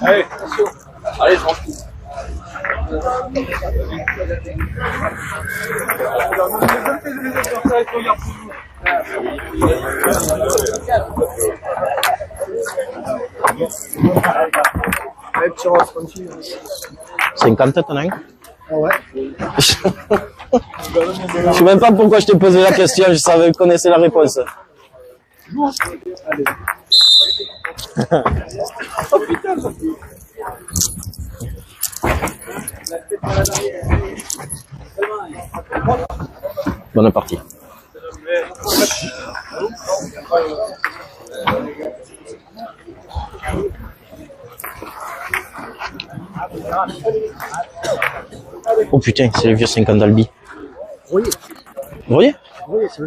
Allez, attention. Allez, je rentre. Cinquante, t'en as un? Ah ouais. Je sais même pas pourquoi je t'ai posé la question, je savais, je connaissais la réponse. Bonne partie. Oh putain, c'est les vieux 50 d'Albi. Voyez. Vous voyez? Oui, c'est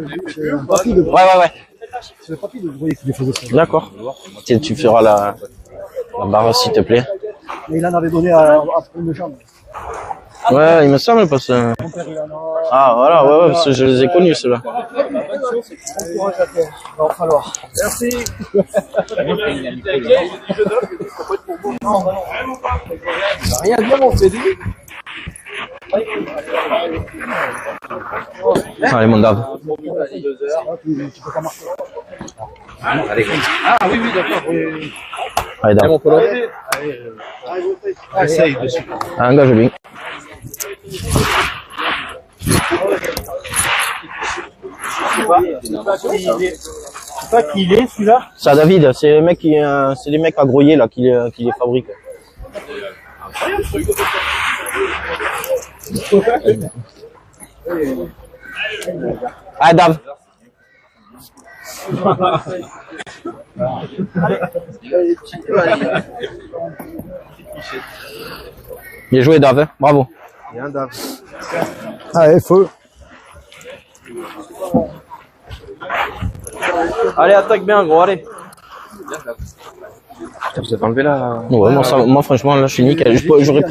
un papy de. Ouais. C'est le papy de Voyez qui lui faisait ça. D'accord. Tu feras la barre s'il te plaît. Et il en avait donné à prendre de chambre. Ouais, il me semble parce que... Mon père, il en a. Ah voilà, ouais, parce que je les ai connus ceux-là. Bon courage à toi. Il va falloir. Merci. Rien à dire, mon Freddy. Allez mon Dave. Tu peux pas marcher. Allez. Ah oui, d'accord. Allez Dave. Mon polo. Essaye dessus. Engage bien. C'est pas qui il est, celui-là? Ça David, c'est les mecs qui, c'est des mecs à Groyer là qui les fabriquent. Ah Dave. Bien joué Dave, bravo. Bien, Dave. Allez, feu. Allez, attaque bien, gros, allez. Putain, vous avez enlevé là. Ouais, moi franchement là je suis nickel. J'aurais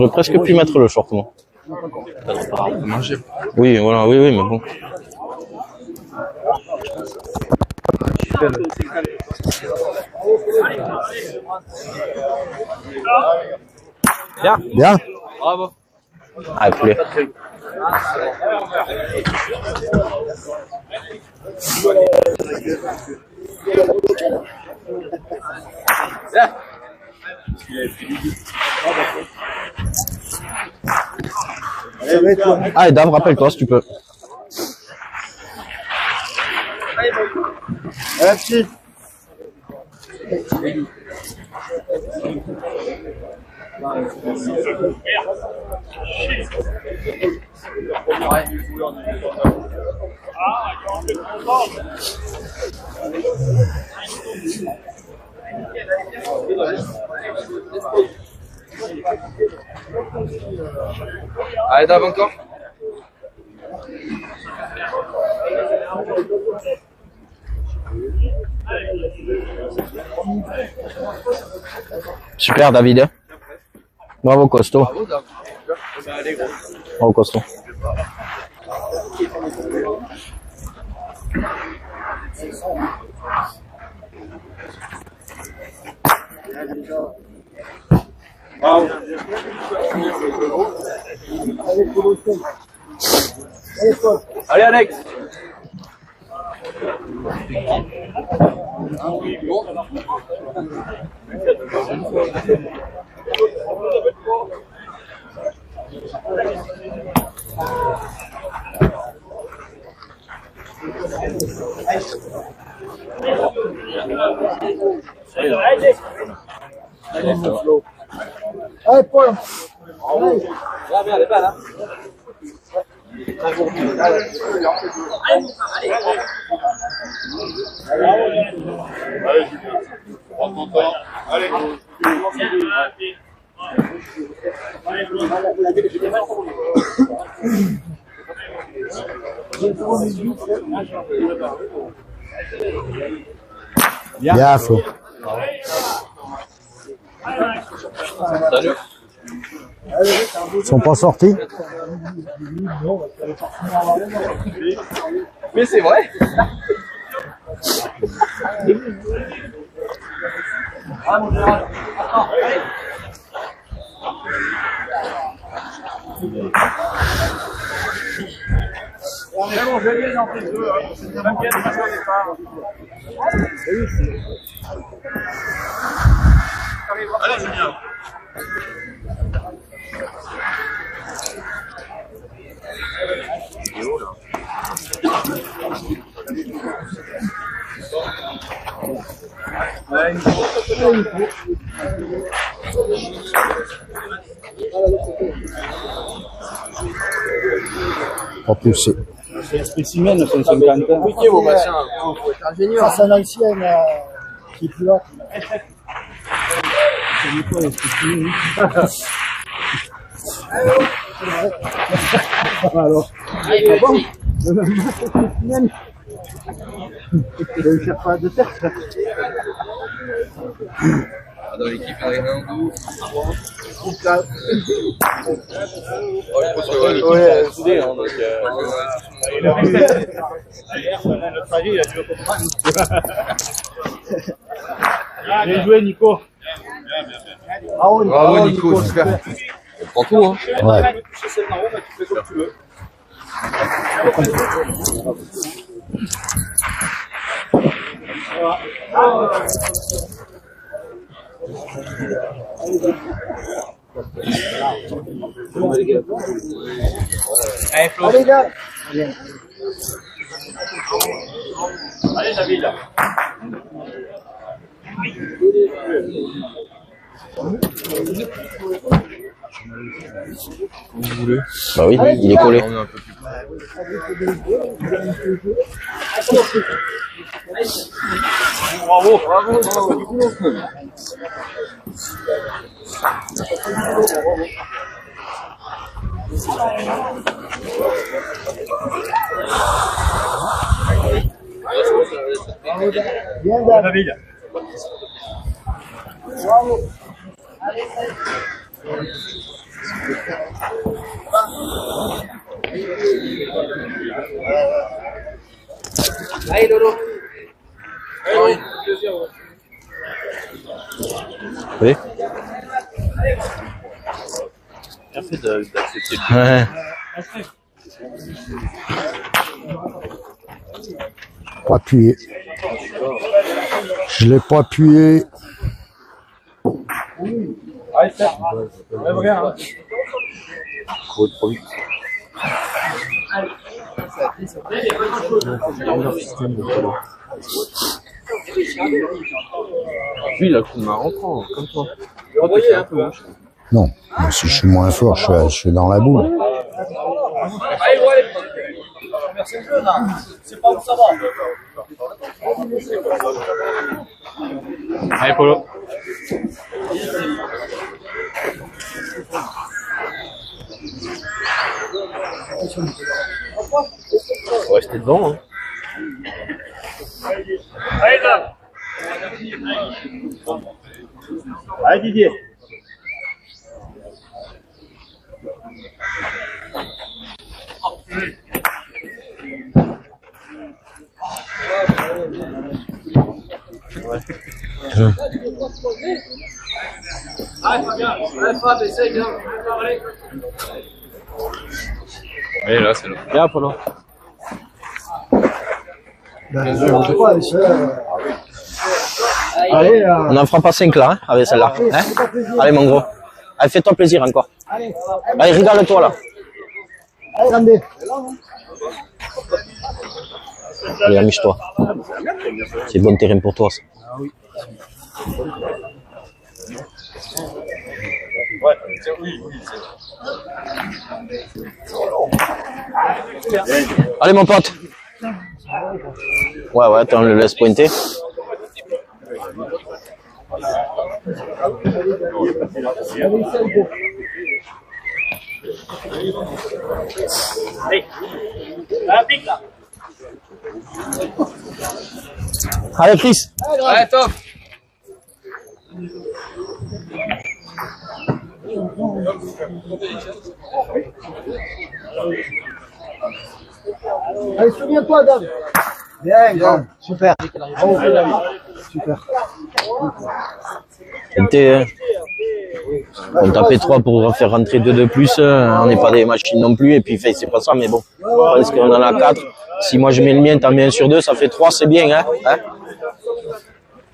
presque pu mettre le short moi. Oui, voilà, oui, mais bon. Bien. Bien. Bravo. Ah, poulet. Ah, et Dave, rappelle-toi si tu peux. Merci. Allez, Dave, encore. Super David. Bravo costaud. Bravo costaud. Allez, Alex. Allez, Paul. Bien, les balles, hein. Allez, prends ton temps. Allez. Bien, Flo. Salut. Ils sont pas sortis? Mais c'est vrai. Allez, Julien. Pas poussé. Spécimen, le 150. Piqué, vos machins. Faut être ingénieur. Ça, c'est un ancien qui est plus là. Alors, bon, je ne cherche pas de terre. Dans l'équipe, il y en a un ou deux. Ouais, soudé, hein, donc. Bien joué, Nico. Bravo, Nico, super. Prends tout, hein. Ouais. Allez, gars. Allez, David. Bah oui, il est collé. On est un peu plus près. Bravo, bravo, bravo. Bien, David. Bravo. Allez, Lolo. Oui. Oui. Merci d'accepter le Ouais. Pas appuyé. Je l'ai pas appuyé. Allez, c'est ouais, regarde. trop vite. Lui, il a le coup de main rentrant, comme toi. Envoyez un peu. Hein. Non, mais si je suis moins fort, je suis dans la boule. Allez, ouais. Merci le jeu, là. C'est pas où ça va. Allez, Polo. Ouais, j'étais devant. Hein. Allez, là. Allez, Didier. Allez, Fabien. Allez, Fab, essaye bien. Allez. Oui, là, c'est le. Bien, Polo. Allez, On en fera pas 5 là, hein, avec celle-là. Hein, allez, mon gros. Allez, fais-toi plaisir encore. allez. Allez, régale-toi là. Allez, Randé. Allez, amuse-toi. C'est bon terrain pour toi, ça. Ouais, oui, oui, c'est Allez, mon pote. Ouais, ouais, on le laisse pointer. Allez, Chris. Allez, top. Allez, souviens-toi, Dave. Bien, grand. Super. Bravo. Super. On tapait 3 pour faire rentrer 2 de plus. On n'est pas des machines non plus. Et puis, c'est pas ça, mais bon. Parce qu'on en a 4. Si moi je mets le mien, t'en mets un sur 2, ça fait 3, c'est bien, hein, hein.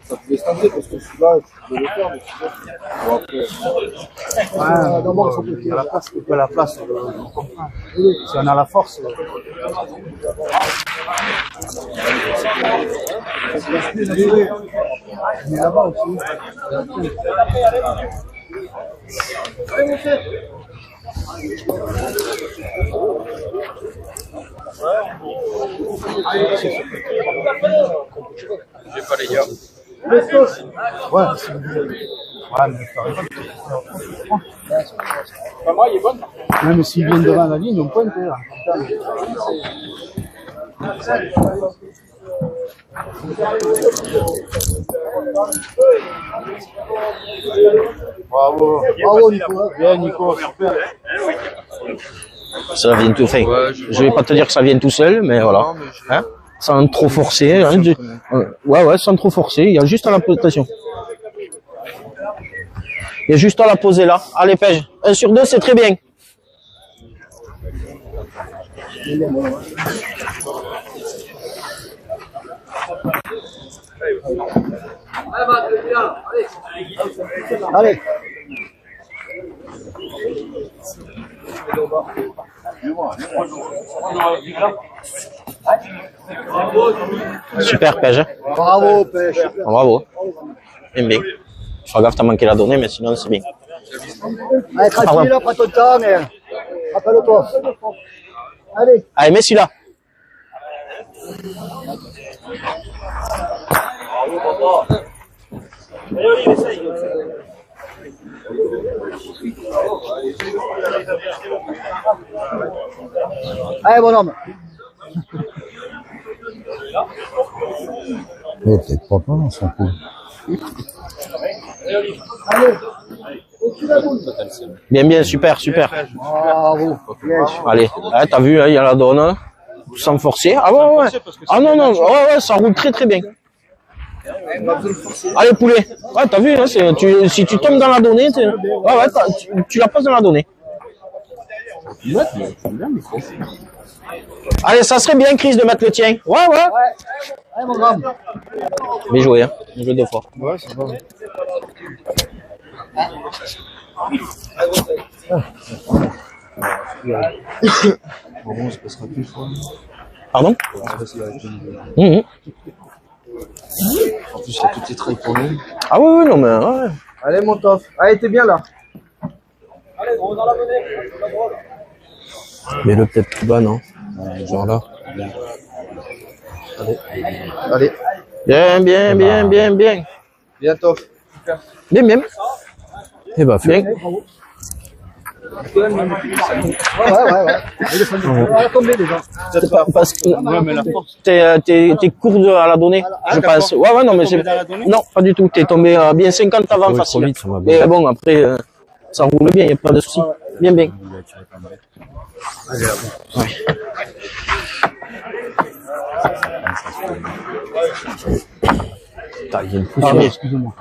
Ça peut déstabiliser parce que celui-là, tu peux le faire, mais tu peux. Ouais, d'abord, il faut qu'il y ait la place. Il faut la place, on comprend. Si on a la force. On est là-bas aussi. J'ai pas les gars. Ouais, c'est ouais, mais Pas moi, il est bonne. même s'ils viennent devant la ligne, on pointe. Bravo. Bravo, Nico. Bien, Nico. Super. Ça vient tout fait. Je vais pas te dire que ça vient tout seul, mais voilà. Hein, sans trop forcer. Hein, ouais, ouais, sans trop forcer. Il y a juste à la position. Il y a juste à la poser là. Allez, pêche. 1 sur 2, c'est très bien. Allez. Super pêche. Hein. Bravo, pêche. Bravo. Bien, bien. Fais gaffe, t'as manqué la donnée, mais sinon c'est bien. Allez, tranquille, là, prends ton temps, mais rappelle-toi. Allez. Allez, mets celui-là. Allez, bonhomme. Il est peut-être pas plein dans son coup. Allez. Au-dessus de la boule. Bien, bien, super, super. Bravo. Yes. Allez, hein, t'as vu, hein, il y a la donne, hein, sans forcer. Ah ouais, ouais. Ah non, non, ouais, ouais, ça roule très, très bien. Allez, poulet. Ouais, t'as vu, hein, si tu tombes dans la donnée, ouais, ouais, tu la passes dans la donnée. Allez, ça serait bien, Chris, de mettre le tien. Ouais, ouais. Allez, mon grand. Bien joué, hein. Bien joué 2 fois. Ouais, c'est bon. Bon, ça passera plus fort. Pardon? En plus, il y a toutes les traits pour nous. Ah oui, oui, non, mais ouais. Allez, mon tof. Allez, t'es bien là. Allez, on dans la monnaie. Mais le peut-être plus bas, non? Genre là. Allez. Bien, bien, bien, bien, bien. Bien, tof. Bien, bien. Eh bah, Bien. Ouais. On va tomber déjà. Parce que t'es court à la donnée, je pense. Ouais, ouais, non, mais c'est, non, pas du tout. T'es tombé bien 50 avant facile. Mais bon, après, ça roule bien, y a pas de souci. Bien, bien. Ouais. Putain, il y a une poussière. Excusez-moi.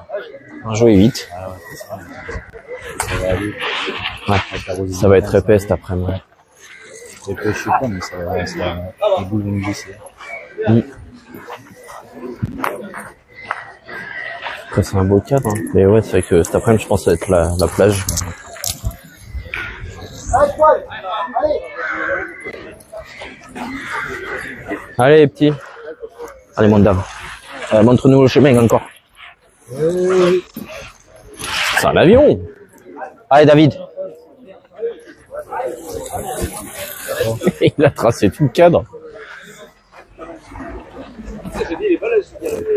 On jouait vite. Ouais. Ça va être épais cet après-midi. Épais, je sais pas, mais ça va, les boules vont me glisser. Après, c'est un beau cadre, hein. Mais ouais, c'est vrai que cet après-midi, je pense que ça va être la plage. Allez, poil. Allez. Allez, petit. Allez, mon dame. Montre-nous le chemin encore. C'est un avion. Allez, David. Il a tracé tout le cadre.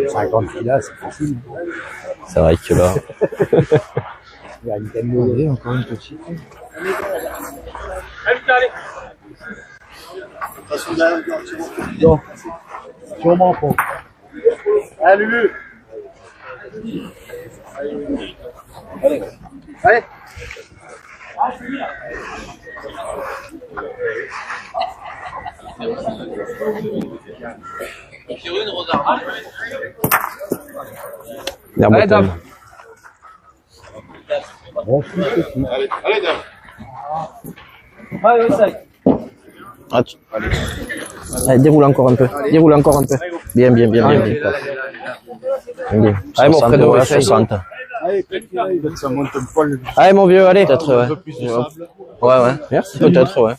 50 kilos, c'est facile. C'est vrai que là... Il y a une telle encore une petite. Non, sûrement pas. Allez, Lulu. Allez. Allez. Allez, dame. Bon, petit. Allez, dame. Allez, ça y est. Ah, allez, déroule encore un peu. Déroule encore un peu. Bien, bien, bien, bien. Bien. Allez, mon frère, ouais, 60. Allez, ça monte un poil. Allez, mon vieux, allez. Peut-être, ouais. Ouais, ouais. Merci. Peut-être, ouais.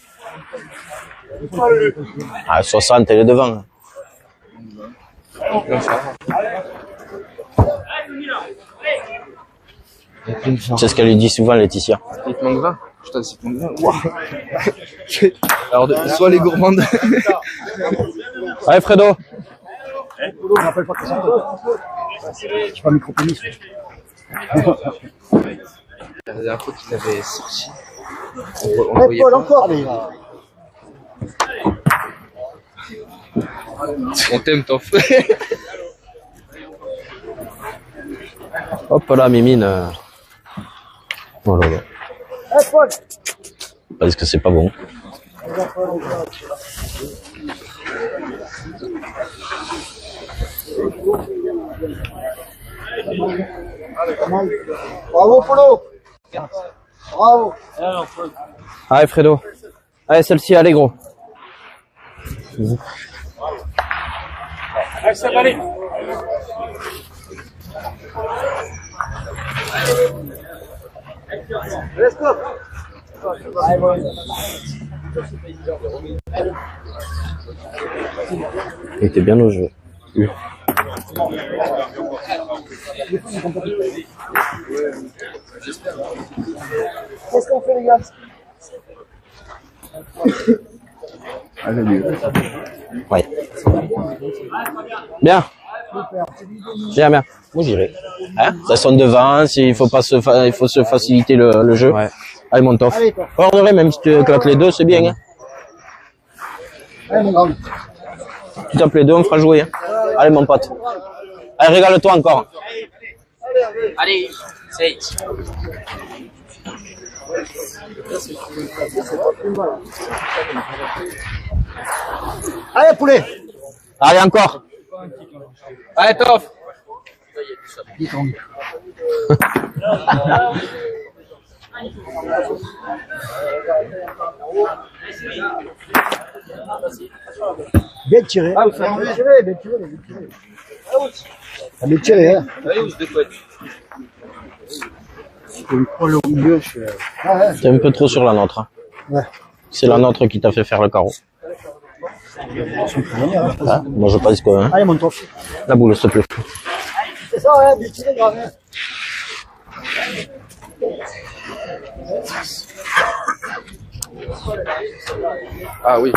Ah, 60, elle est devant. C'est ce qu'elle lui dit souvent, Laetitia. Il te manque 20. Putain, c'est ton 20. Wow. Alors, soit les gourmandes. Allez, Fredo. On n'appelle pas que ça. Je suis pas micro-pénis. La dernière fois qu'il avait sorti. Allez, Paul, encore, les gars. On t'aime, ton frère. Hop là, Mimine. Oh là là. Allez, Paul. Parce que c'est pas bon. Bravo, Polo. Bravo. Allez, Fredo. Allez, celle-ci, allez, gros. Allez, ça va aller. Let's go. Il était bien au jeu. Qu'est-ce qu'on fait, les gars? Ouais. Bien. Bien, bien. Moi, j'irai. Hein? Ça sonne devant, il faut se faciliter le jeu. Ouais. Allez, mon tof. Ordonné, même si tu éclates les deux, c'est bien. Hein? Allez, mon grand. Tu tapes les deux, on fera jouer. Hein? Allez, mon pote. Allez, régale-toi encore. Allez, c'est. Allez, poulet. Allez, encore. Allez, Toff. Bien tiré. Ah, bien tiré, bien tiré, bien tiré. Ah, bien tiré, hein. Allez, où je décoite. Je me prends le milieu, je suis... Ah, ouais. T'es un peu trop sur la nôtre. Hein. Ouais. C'est la nôtre qui t'a fait faire le carreau. Ah, moi, je pense que... Hein, Allez, mon tof. la boule, s'il te plaît. C'est ça, hein, bien tiré, grave. Hein. Ah oui.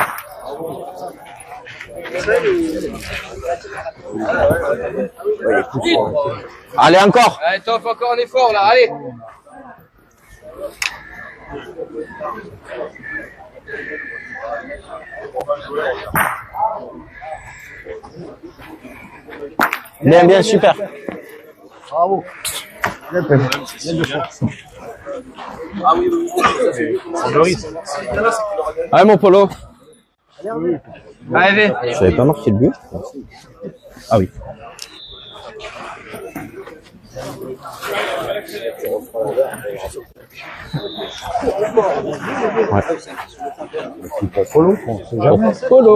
Allez, encore. Allez, Toff, encore un effort là, allez. Bien, bien, super. Bravo. Bien fait. Bien de force. Allez, mon polo. Allez, Je n'avais pas marqué le but. Ah oui. Ouais. Polo, on sait jamais. Polo.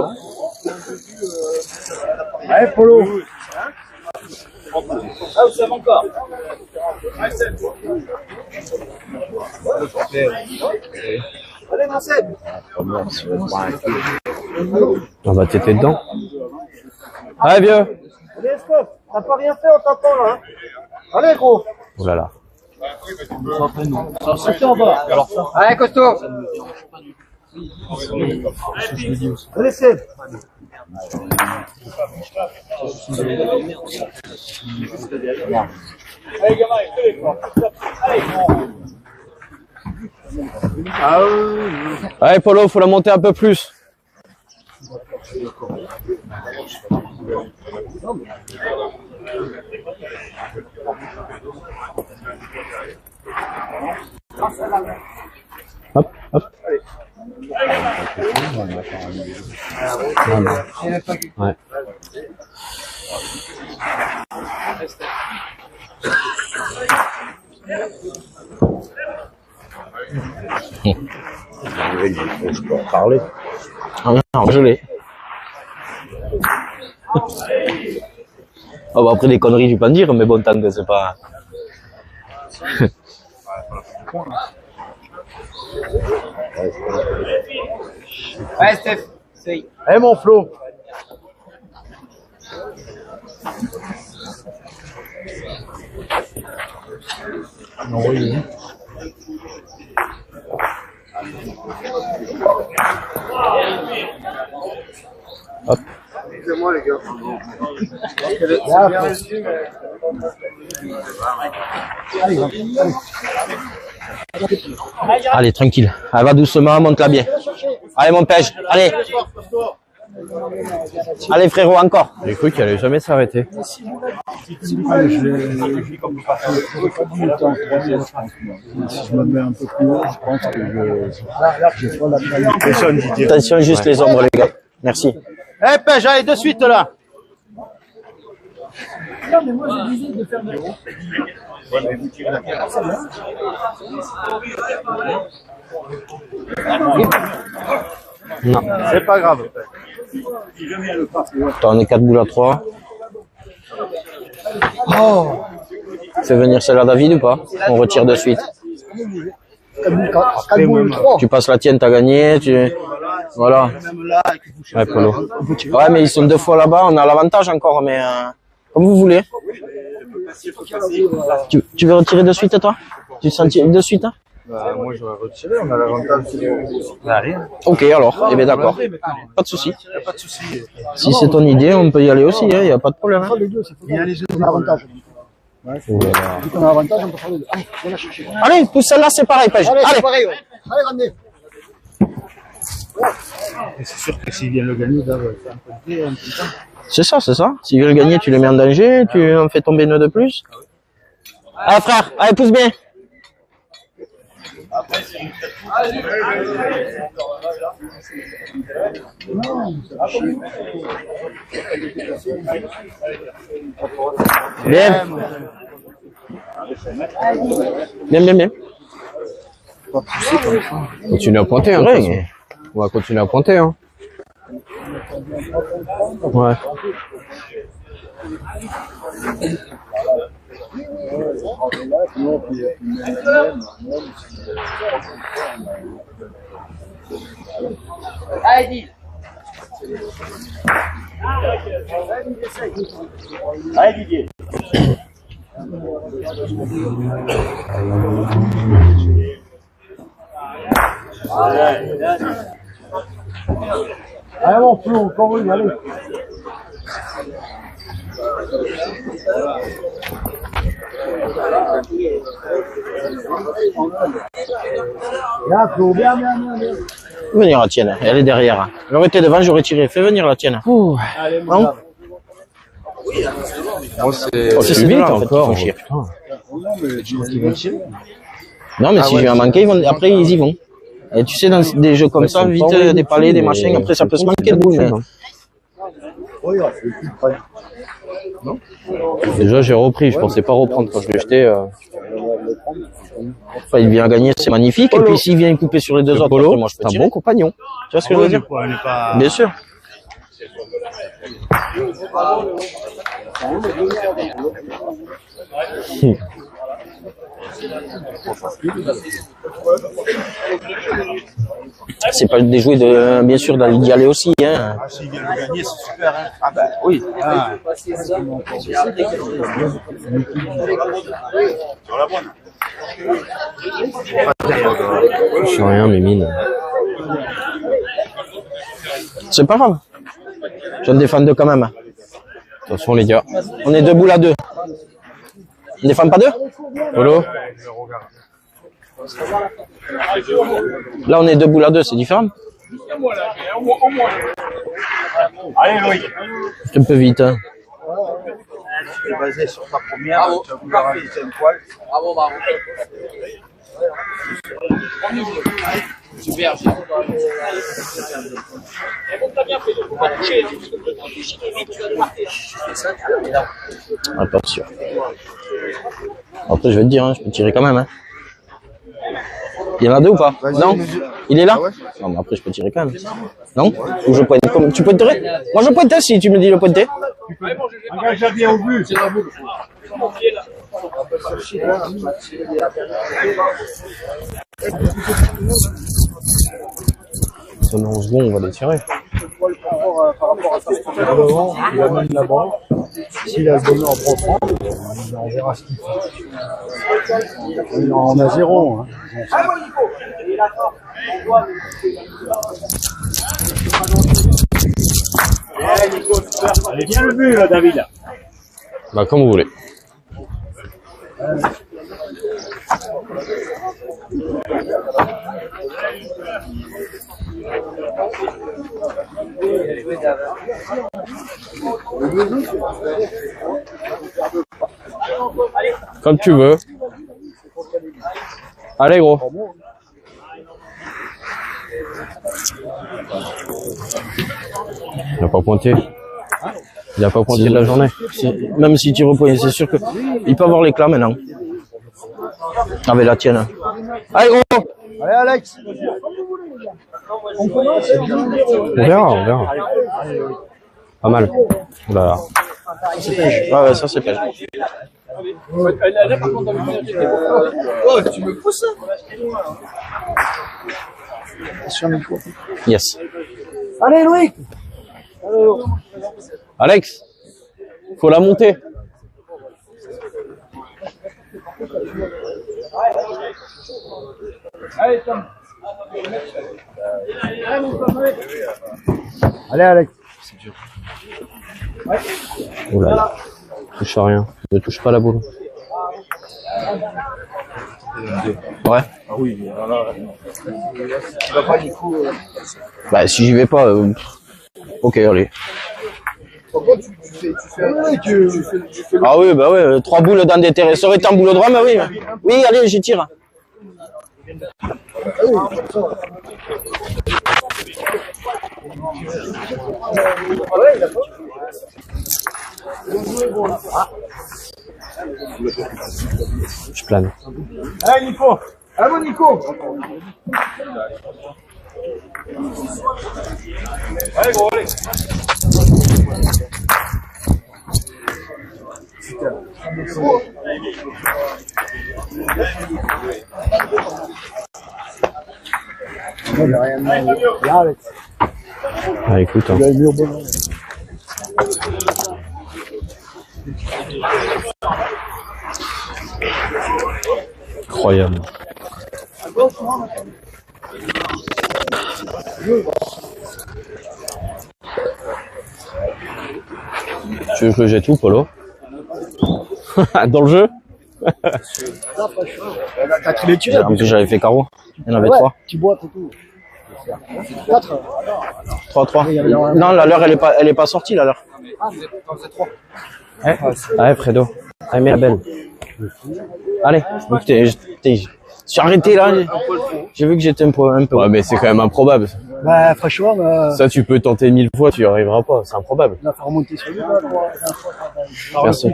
Allez, Polo. Ah, vous savez encore. Allez, Marcel. On va t'éter dedans. Allez, vieux. Allez, Escoff. T'as pas rien fait, on t'entend là. Hein. Allez, gros. Oh là là. Allez, en bas. Allez, costaud. Allez, Seb. Allez, gamin, fais les allez. Allez, Polo, faut la monter un peu plus. Hop, hop. Ouais. Je peux en parler. Ah non, je l'ai. Oh, bah après des conneries, tu peux en dire, mais bon, tant que c'est pas... Ouais, Steph. C'est. Allez, mon Flo. Non, oui. Hop. Excusez-moi, les gars. Allez, tranquille. Elle va doucement, monte-la bien. Allez, mon pêche, allez. Allez, frérot, encore. J'ai cru qu'elle allait jamais s'arrêter. Si je me mets un peu plus haut, je pense que je vois la pression. Attention, juste les ombres, les gars. Merci. Eh, pêche, allez, de suite, là. Non, mais moi, je disais de faire des. Non. C'est pas grave. Attends, on est 4 boules à 3. Oh. Fais venir celle à David ou pas? On retire de suite. 4 boules, 3. Tu passes la tienne, t'as gagné. Voilà. Ouais, Polo. Ouais, mais ils sont 2 fois là-bas. On a l'avantage encore, mais comme vous voulez. Tu veux retirer de suite, toi? Tu sens de suite, hein? Moi, je vais retirer. On a l'avantage de rien. Ok, alors. Eh bien, d'accord. Pas de souci. Pas de souci. Si c'est ton idée, on peut y aller aussi. Il n'y a pas de problème. Hein. Il y a les deux. On a l'avantage. Vu qu'on a l'avantage, on peut faire les deux. Allez, viens la chercher. Allez, pousse celle-là, c'est pareil, Pêche. Allez, Allez. c'est pareil, ouais. Allez, ramenez. C'est sûr que s'il vient le gagner, ça va faire un peu de petit temps. C'est ça, c'est ça. S'il veut le gagner, tu le mets en danger, tu en fais tomber une de plus. Allez, frère, allez, pousse bien. Bien. Bien. Continue à pointer, hein. Ouais. On va continuer à pointer, hein. Ouais. Allez, dis. Allez, Didier. Allez, mon Flo, encore une, allez. Bien, Flo, bien. Venir la tienne, elle est derrière. Elle aurait été devant, j'aurais tiré. Fais venir la tienne. Allez, Non. Moi, c'est Oh, c'est vite là, en fait, encore. ils font chier. Putain. Non, mais si je vais en manquer, après ils y vont. Et tu sais, dans des jeux comme ça, vite des palais, des machins, après ça peut se manquer de boule. Mais... Déjà, j'ai repris. Je pensais pas reprendre quand je l'ai jeté. Enfin, il vient gagner, c'est magnifique. Et puis s'il vient couper sur les deux autres, Polo, après, moi je peux c'est un tirer. bon compagnon. Tu vois ce que je veux dire? Bien sûr. C'est pas des jouets de, bien sûr, d'y aller aussi, hein. Ah, s'il vient le gagner, c'est super, hein. Ah, ben, oui. Ah. Je sais rien, mes mines. C'est pas grave. Je défends deux quand même. Attention les gars. On est deux boules à deux. On défend pas deux? Polo. Là, on est deux boules à deux, c'est différent. Allez, Loïc. C'est un peu vite. Hein. Tu es basé sur ta première, tu as voulu rajouter un poil. Bravo, bravo. Super. T'as bien fait, faut pas toucher. Ah, pas sûr. Après, je vais te dire, hein, je peux tirer quand même. Hein. Il y en a deux ou pas? Non? Il est là? Non, mais après, je peux tirer quand même. Non? Ou je pointe comme... Tu pointerais? Moi, je pointerais si tu me dis le pointer. Engage bien au but. C'est la boule. Mon pied là. Ça met 11 secondes, on va les tirer. Par rapport à ça, il amène la balle. S'il a le bonheur profond, on verra ce qu'il fait. On a 0. Hein. Allez, bien le but, là, David. Bah, comme vous voulez. Comme tu veux. Allez, gros. Il n'a pas pointé. Il n'a pas pointé de la journée. Même si tu repoignes, c'est sûr que il peut avoir l'éclat maintenant. Avec la tienne. Allez, gros! Allez, Alex. On verra. Pas mal. Voilà. Ouais, ça c'est bien. Là, par contre, oh, tu me pousses. Yes. Allez, Loïc. Alex, faut la monter. Allez, Tom. Allez, Alex. Oula, touche à rien. Ne touche pas la boule. Ouais. Ah oui, voilà. Tu vas pas du coup. Bah, si j'y vais pas, ok, allez. Pourquoi tu fais Ah oui, bah ouais, 3 boules dans des terrains. Ça aurait été en boule droit, mais oui. Oui, allez, j'y tire. Je plane. Allez, Nico. Allez, Nico. Allez, gros, allez. Il n'y a rien de mal. Il y a Alex. Ah, écoute, hein. Il a mis au bon moment. Incroyable. Tu veux que je jette où, Polo? Dans le jeu? T'as tous les tirés. En plus, j'avais fait carreau. Il y en avait 3. Tu bois et tout. 4. 3. Non, la leur, elle est pas sortie, la leur. Ah, vous êtes 3. Ouais, Fredo. Allez, mets la belle. Allez, écoutez, je suis arrêté là. J'ai vu que j'étais un peu. Ouais, mais c'est quand même improbable. Bah, franchement, Ça, tu peux tenter 1000 fois, tu y arriveras pas. C'est improbable. on a fait remonter sur le bas. Merci.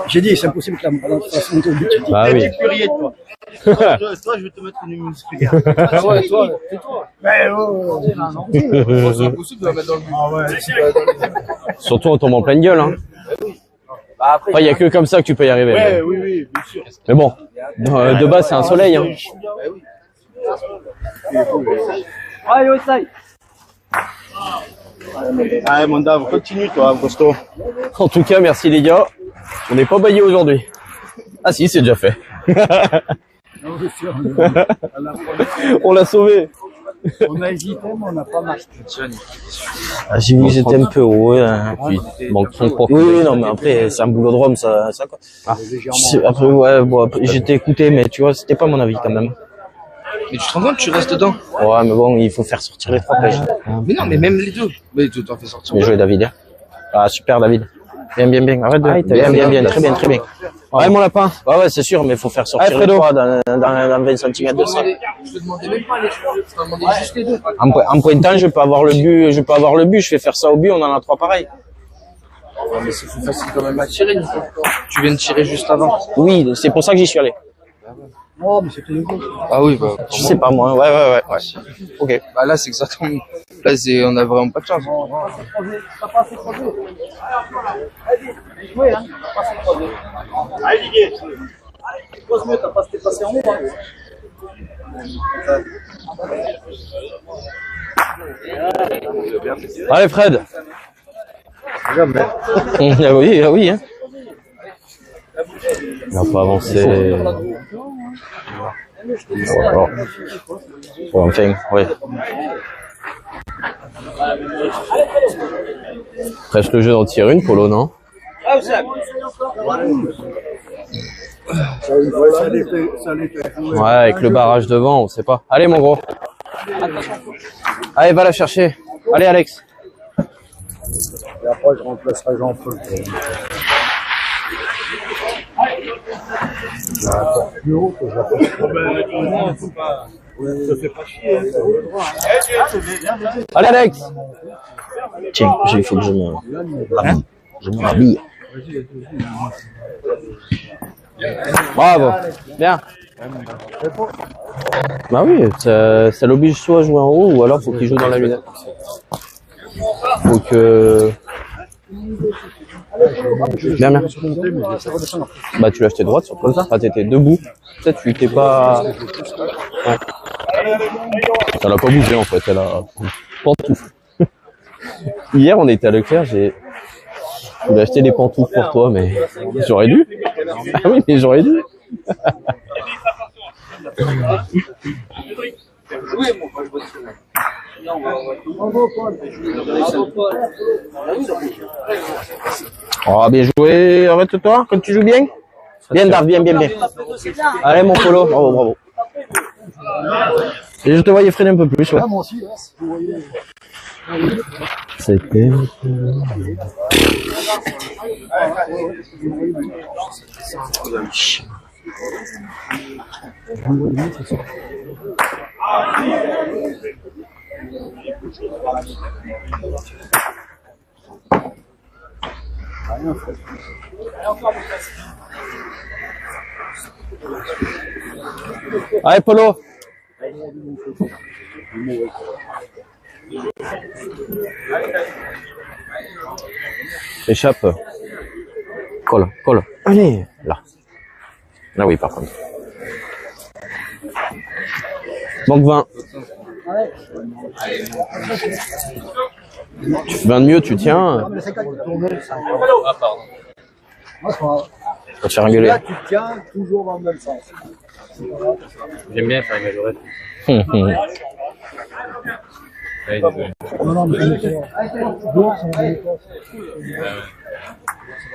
J'ai dit, c'est impossible que la balance fasse monter au but. Bah oui. Plurier, toi. Toi, je vais te mettre une musculaire. Ah ouais, toi, tais-toi. Mais C'est impossible de la mettre dans le but. Ah ouais. Surtout en tombant en pleine gueule, hein. Après, il y a que comme ça que tu peux y arriver. Ouais, oui, bien sûr. Mais bon, de base, c'est un soleil, hein. Allez, Osai. Allez, mon dave, continue, toi, costaud. En tout cas, merci les gars. On n'est pas baillé aujourd'hui. Ah si, c'est déjà fait. On l'a sauvé. On a hésité, mais on n'a pas marché. Ah, j'ai vu que j'étais un peu haut. Puis, manque trop pour. Oui, non, mais après, c'est un boulodrome, ça quoi. Après, ouais, bon, après, j'étais écouté, mais tu vois, c'était pas mon avis quand même. Mais tu te rends compte, tu restes dedans. Ouais, mais bon, il faut faire sortir les trois pêches. Mais non, mais même les deux. Mais tu t'en fais sortir. Bien joué, David. Ah, super, David. Bien. Arrête de. Bien. Très bien. Ouais, mon lapin. Ouais, c'est sûr, mais il faut faire sortir les trois dans 20 cm de ça. Je te demandais même pas les trois. Je te demandais juste les deux. En pointant, je peux avoir le but, je vais faire ça au but, on en a trois pareils. Ouais, mais c'est plus facile quand même à tirer, Nico. Tu viens de tirer juste avant. Oui, c'est pour ça que j'y suis allé. Non, mais c'était les autres. Ah oui, bah. Je sais pas, moi. Ouais. Ok. Bah là, c'est exactement. Là, on a vraiment pas de chance. T'as pas assez creusé. Oui, hein. T'as pas assez creusé. Allez, Didier. Creuse mieux, t'as pas passé en haut, hein. Allez, Fred. Jamais. Ah oui, hein. Il va pas avancer. Bon, enfin, ouais. Prêche le jeu d'en tirer une, Polo, non? Ouais, avec le barrage devant, on sait pas. Allez, mon gros. Allez, va la chercher. Allez, Alex. Et après, je remplacerai Jean-Paul. Plus haut que je la Allez, Alex. Tiens, il faut que je m'habille. Bravo. Bien. Bah oui, ça l'oblige soit à jouer en haut ou alors faut qu'il joue dans la lunette. Faut que... Bien. Bah tu l'as acheté droite sur comme ça. Ah, t'étais debout. Peut-être tu t'es pas... Ouais. Ça l'a pas bougé en fait, elle a pantoufle. Hier on était à Leclerc, je voulais acheter des pantoufles pour toi, mais j'aurais dû. Ah oui, mais j'aurais dû. Oh, bien joué. Arrête-toi quand tu joues bien. Bien, Dave, bien. Allez, mon Polo. Bravo. Et je te voyais freiner un peu plus, ouais. moi aussi, là, si vous voyez. C'était... Allez, Polo. Échappe. Colle. Allez, là. Là, oui, par contre. Manque 20. Tu fais 20 de mieux, tu tiens. Ah, pardon. Je vais te faire engueuler. Là, tu tiens toujours dans le même sens. J'aime bien faire améliorer. Allez, désolé. Non, mais c'est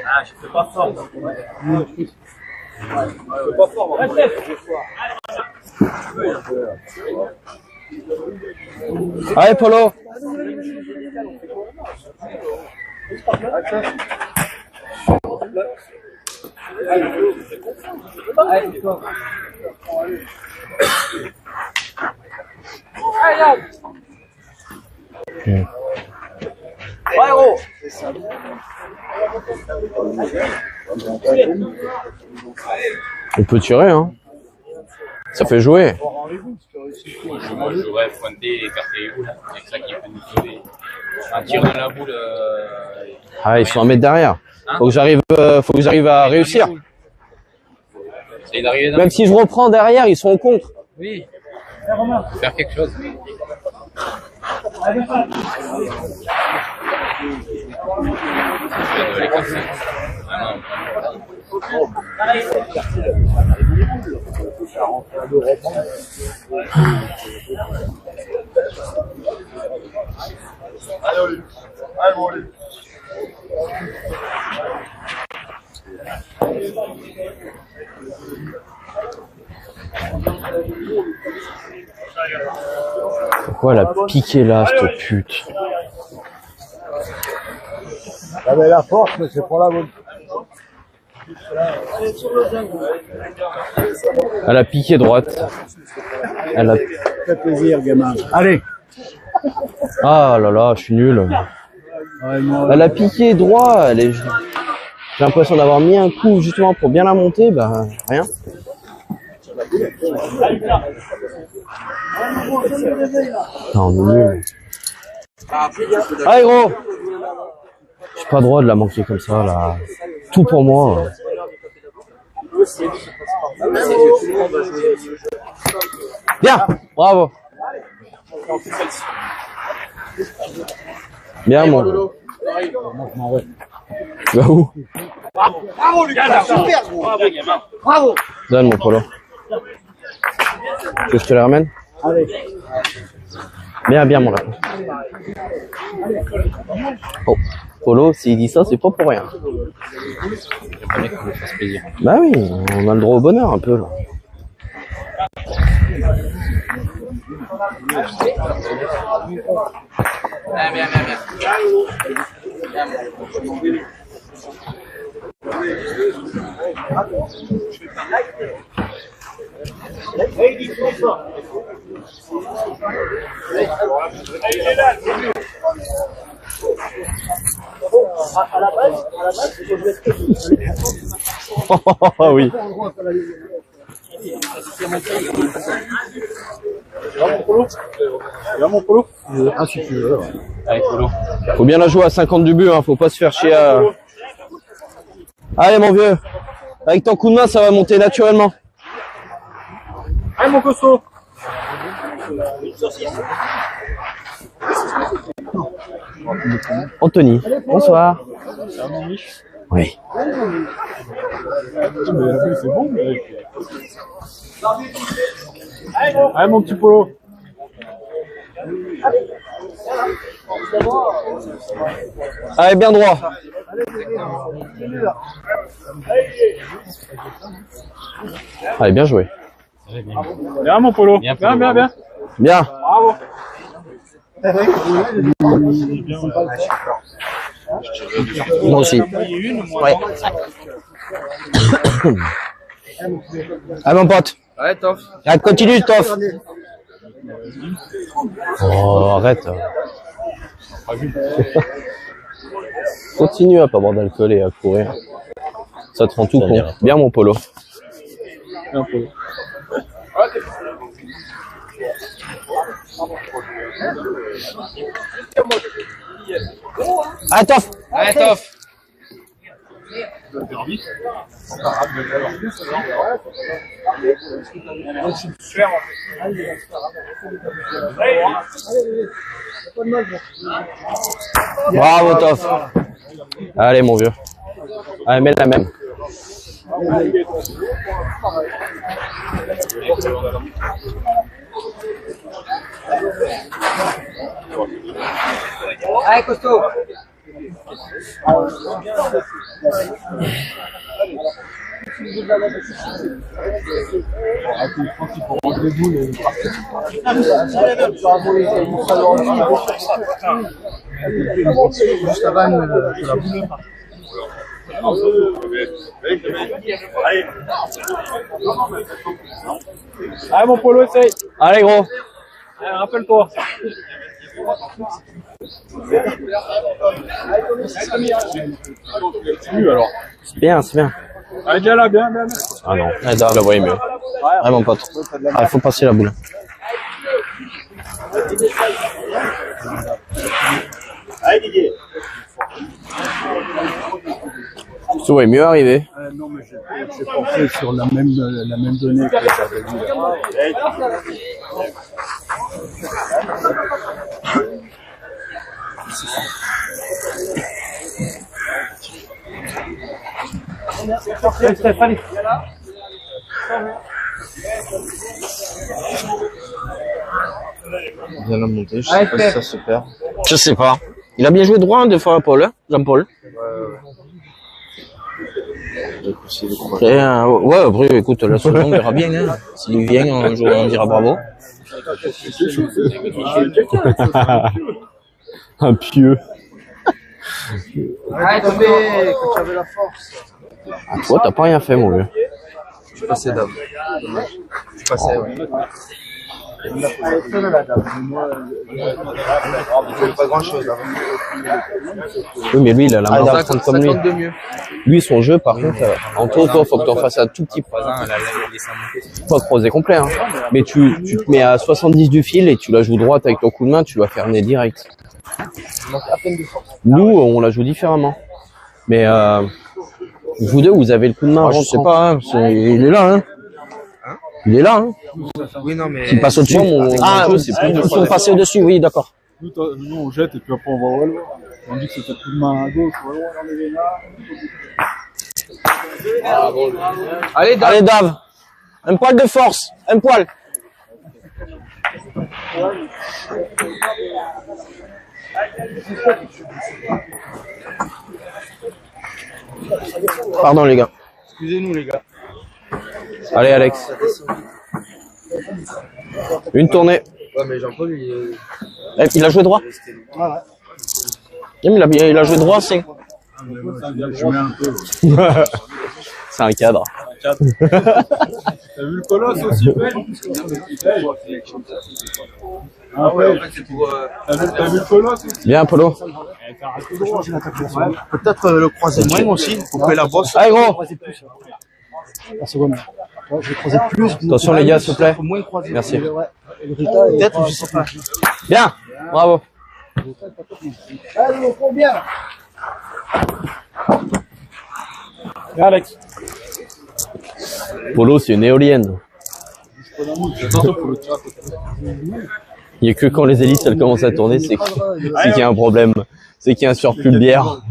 Ah, je fais pas fort. Je fais pas fort, moi. Allez, Polo. On peut tirer, hein. Ça fait jouer. Moi, je jouerais pointer et écarter les boules. C'est ça qui peut nous sauver. Un tir dans la boule. Ah, ils sont à mettre derrière. Faut que j'arrive à réussir. Essaye d'arriver dans. Même si je reprends derrière, ils sont au contre. Oui. Faire quelque chose. Je dois les casser. Ah non. Pourquoi elle a piqué là, cette pute? Elle avait la force, mais c'est pas la bonne. Elle a piqué droite. Elle a... Fait plaisir, gamin. Allez. Ah là là, je suis nul. Ouais, moi, Elle a piqué droit. Elle est... J'ai l'impression d'avoir mis un coup justement pour bien la monter. Bah rien. Non, nul. Allez gros. J'ai pas le droit de la manquer comme ça là. Tout pour moi. Bien, bravo. Bien mon. Tu vas où? Bravo Lucas, super gros. Bravo gamin. Bravo. Donne mon polo. Que je te le ramène? allez. Bien, bien mon gars. Oh, polo, s'il dit ça, c'est pas pour rien. Le mec, qu'on lui fasse plaisir. Bah oui, on a le droit au bonheur un peu là. Bien. Oh oui. Mon polo. Ah, si tu veux. Ouais. Allez, polo. Faut bien la jouer à 50 du but, hein. Faut pas se faire chier à... Allez mon vieux, avec ton coup de main ça va monter naturellement. Allez, mon costaud. Anthony, bonsoir. Oui. C'est bon, mais... Allez, mon petit polo. Allez, bien droit. Allez, bien joué. Bien, mon polo. Bien, Bien. Bien. Bravo. Moi aussi. Ouais. Ah mon pote. Ouais, Toff. Allez, continue, Toff. Oh, arrête. Continue à pas boire d'alcool et à courir. Ça te rend tout con. Bien mon polo. Bien, polo. Ah, Toff. Allez, Toff. Bravo, Toff. Allez, mon vieux. Allez, mets la même. Allez, costaud. Juste la vanne, je la boule. Allez, mon polo, essaye. Allez, gros. Allez, rappelle-toi. C'est bien, c'est bien. Allez, déjà là, bien. Ah non, je la voyais mieux. Ouais, mon pote. Ah, il faut passer la boule. Allez, Didier. Tu est mieux arrivé. Non, mais j'ai pensé sur la même donnée que j'avais dit. Stéphane. Il vient la monter, je sais pas si ça se perd. Je sais pas. Il a bien joué droit des fois, Paul, hein, Jean-Paul. Après, ouais, après, écoute, la saison, on verra bien. Hein. S'il vient, un jour, on dira bravo. Un pieux. Arrête, mais quand tu avais la force. Ah, toi, t'as pas rien fait, mon vieux. Je passais dame. Je passais, ouais. Elle est seule, la dame. Moi, je fais pas grand chose. Oui, mais lui, il a la main d'apprendre comme lui. Lui, son jeu, par contre, Anto, toi, faut que t'en fasses un tout petit peu. Pas croisé complet, hein. Mais tu te mets à 70 du fil et tu la joues droite avec ton coup de main, tu vas faire nez direct. Nous, on la joue différemment. Mais, vous deux, vous avez le coup de main. Moi, je sais pas, hein, il est là, hein. Il est là, hein. Oui, non, mais. Il passe au-dessus. Ah, ils sont passés au-dessus, oui, d'accord. Nous, on jette et puis après, on va au loin. On dit que c'était coup de main à gauche, on enlever là. Allez, Dave. Un poil de force. Un poil. Pardon, les gars. Excusez-nous, les gars. Allez, Alex. Une tournée. Ouais, mais Jean-Paul, Il a joué droit. Il a joué droit, c'est. Je mets un peu. C'est un cadre. T'as vu le colosse aussi, Ah ouais, en fait, c'est pour. T'as vu le colosse aussi? Bien, Polo. Peut-être le croiser moins aussi, pour couper la bosse. Allez, gros. La seconde. Je vais croiser plus. Attention, les gars, s'il vous plaît. Moins croiser. Merci. Peut-être, je sais pas. Bien. Bravo. Allez, on prend bien. Alex. Polo, c'est une éolienne. Il n'y a que quand les hélices elles commencent à tourner, c'est qu'il y a un problème. C'est qu'il y a un surplus de bière.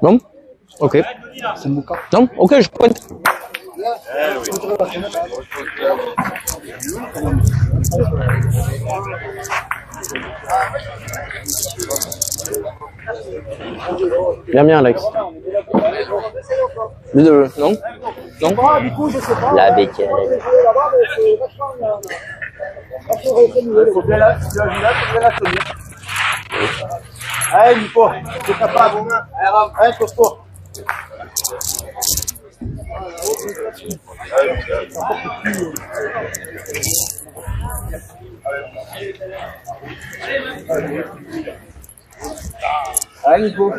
Non? Ok. Non? Ok, je pointe. Bien, Alex. Les deux, non? Non? La béquette. Il faut bien la tenir. Allez, Nico, t'es capable. Allez, pose-toi. Allez, Nico.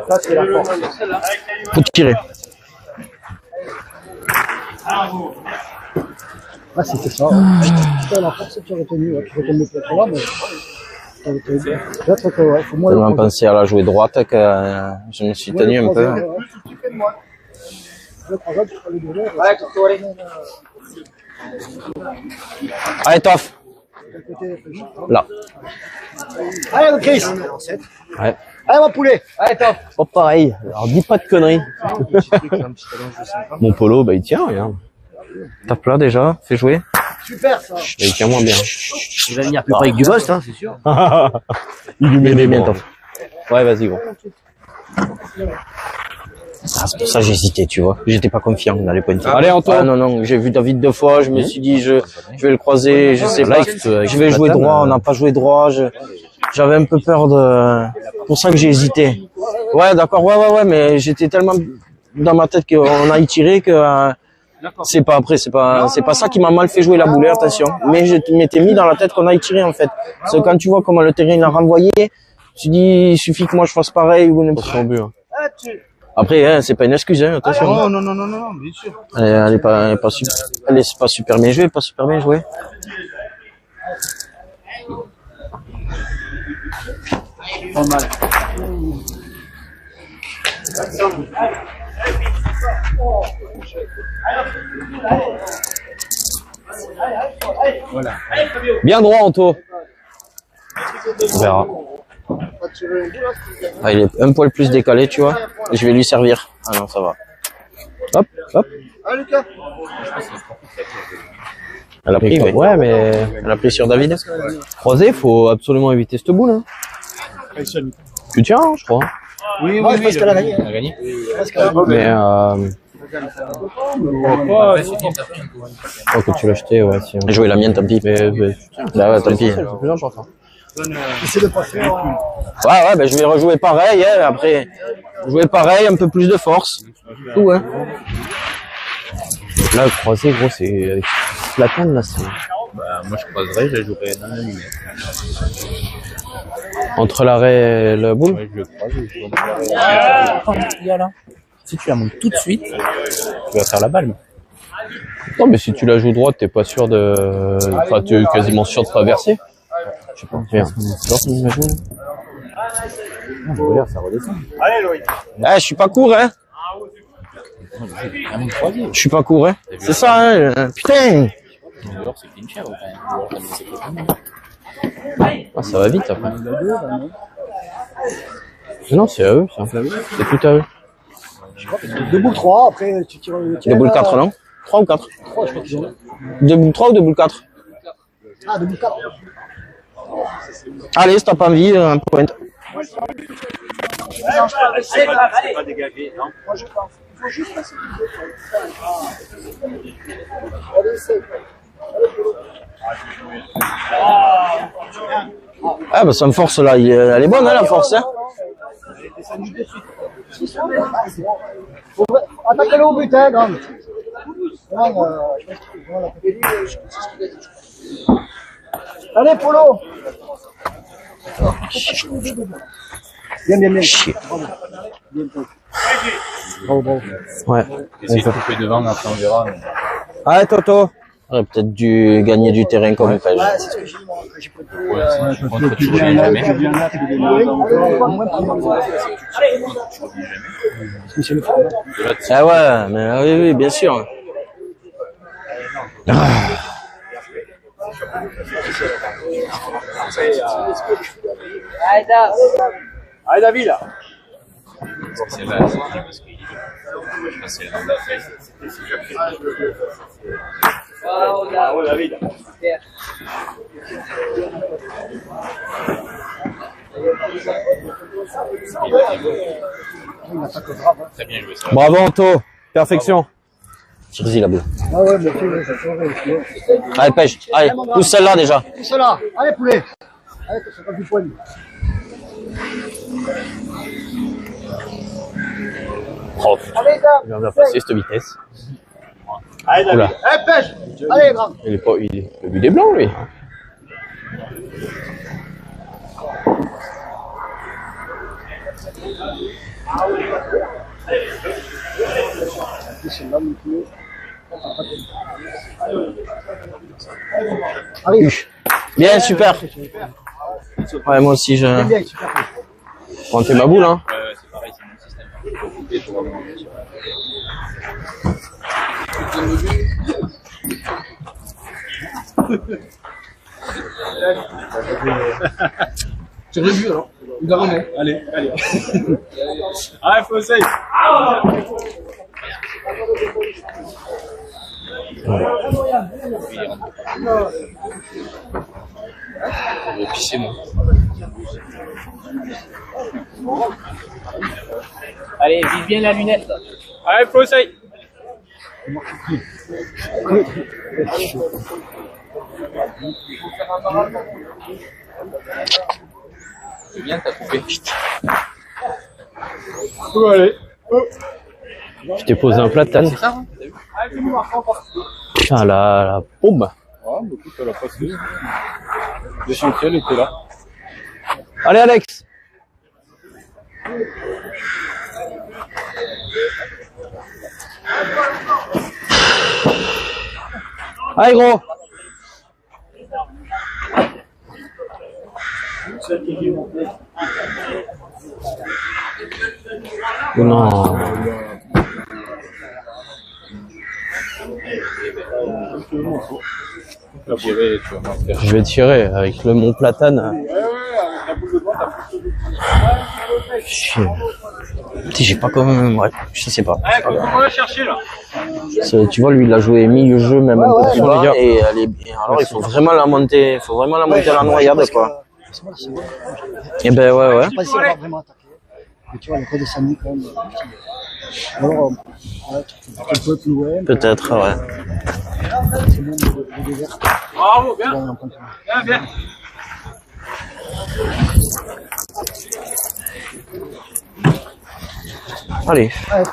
Ça, c'est la force. Faut tirer. Ah, c'était ça. C'était la force que tu as retenue. Tu retournes peut-être là, mais. Peut-être que, ouais, faut moins. Tellement pensé à la jouer droite que je me suis tenu un peu. Allez, Toff. Là. Allez, le Chris. Ouais. Allez, mon poulet. Allez, top. Oh, pareil. Alors, dis pas de conneries. Mon Polo, bah, il tient, regarde. Tape là déjà, fais jouer. Super, ça. Il tient moins bien. Il va venir plus près avec du boss, hein, c'est sûr. Il lui met des bien, bons. Ouais, vas-y, gros. Ah, c'est pour ça que j'hésitais, tu vois. J'étais pas confiant d'aller pointer. Allez, Antoine. Ah, non, j'ai vu David deux fois, je me suis dit, je vais le croiser, je sais pas. Je vais jouer droit, on n'a pas joué droit. J'avais un peu peur de. Pour ça que j'ai hésité. Ouais, d'accord, ouais, mais j'étais tellement dans ma tête qu'on a tiré que. C'est pas ça qui m'a mal fait jouer la boulée, attention. Mais je m'étais mis dans la tête qu'on a tiré, en fait. Parce que quand tu vois comment le terrain l'a renvoyé, tu dis, il suffit que moi je fasse pareil ou n'importe quoi. Après, hein, c'est pas une excuse, hein, attention. Non, bien sûr. Elle est pas super bien jouée, Pas mal. Bien droit, Anto. On verra. Ah, il est un poil plus décalé, tu vois. Je vais lui servir. Ah non, ça va. Hop, hop. Elle a pris, ouais, mais elle a pris sur David. Croisé, faut absolument éviter cette boule. Hein. Tu tiens, hein, je crois. Oui, parce qu'elle a gagné. On a gagné. Mais oh, que tu l'as acheté, ouais. Si on... Jouer la mienne, tant pis. Mais bah ouais, tant pis. C'est plus important. Essaye de passer. Ouais, ben je vais rejouer pareil, hein, après. Jouer pareil, un peu plus de force. Tout, hein. Là, le croisé, gros, c'est avec Platane, là, c'est. Bah, moi, je croiserais, je jouerais dans la lunette. Entre l'arrêt et la boule? Ouais, je le croise, je joue dans l'arrêt. Là. Si tu la montes tout de suite, tu vas faire la balle. Non, mais si tu la joues droite, t'es pas sûr de. Enfin, tu es quasiment sûr de traverser. Je sais pas. Regarde. Tu vois comment il la joue, là? Regarde, ça redescend. Allez, Loïc. Eh, je suis pas court, hein. Je suis pas court, hein. C'est ça, hein. Putain. C'est pincher, quand même. Ah, ça va vite, après. Non, c'est à eux, ça. C'est tout à eux. Deux boules 3, après tu tires le Deux boules 4, non? 3 ou 4? 3, je crois qu'ils ont. Deux boules 3 ou deux boules 4? Ah, deux boules 4. Allez, si t'as pas envie, un point. C'est pas dégagé, non? Moi, je pense. Il faut juste passer. Ah, bah, ça me force, là. Elle est bonne, hein, la force, hein. Attaquez-le au but, hein, grande. Allez, Polo. Bien, bien, bien. Bravo. Ouais. Essaye de couper devant, après on verra. Allez, Toto. J'aurais peut-être dû gagner du terrain comme pêche. Ouais, c'est ce que j'ai dit, moi. J'ai pas de Ouais, je pense que tu reviens jamais. Ah ouais, mais oui, oui, bien sûr. Allez, David, là. C'est là, c'est parce qu'il je pense que c'est le nom de la fête. Bravo, David. Très bien joué ça. Bravo, Anto. Perfection. Tire-y la boule. Ah ouais, mais c'est Allez, pêche. Allez, pousse celle-là déjà. tout cela. Allez, poulet. Allez, ça passe du poil. Prof. Allez, gars. Il vient de passer cette vitesse. Allez, David. Oula. Allez, pêche. Allez, grand. Il est pas, il a vu des blancs, lui. Arrive. Bien, super. Ouais, moi aussi, je Bien, super. prends ma boule, hein. Ouais, c'est pareil, c'est le même système. J'ai revu alors. Il a remis. Allez. Allez, faut essayer. Je vais pisser, moi. Allez, vise bien la lunette. Allez, faut essayer. C'est bien, t'as coupé. Allez. Je t'ai posé un platane. C'est ça, hein? Putain, la paume. Ah, mais écoute, elle a passé. L'essentiel était là. Allez, Alex. Allez, gros. Oh non. Tirer, tu vas m'en faire. Je vais tirer avec mon platane. J'ai pas comme... Ouais, je sais pas. On va chercher là. Tu vois, lui, il a joué milieu jeu, même un peu plus bas, et alors il faut vraiment la monter, à la noyade, quoi. Et ben ouais. Je sais pas si on va vraiment attaquer. Mais tu vois, elle est redescendue quand même. Alors, un peu plus loin. Peut-être, ouais. C'est même de désert. Bravo, bien. Bon, on continue. Bien. Allez. Ouais,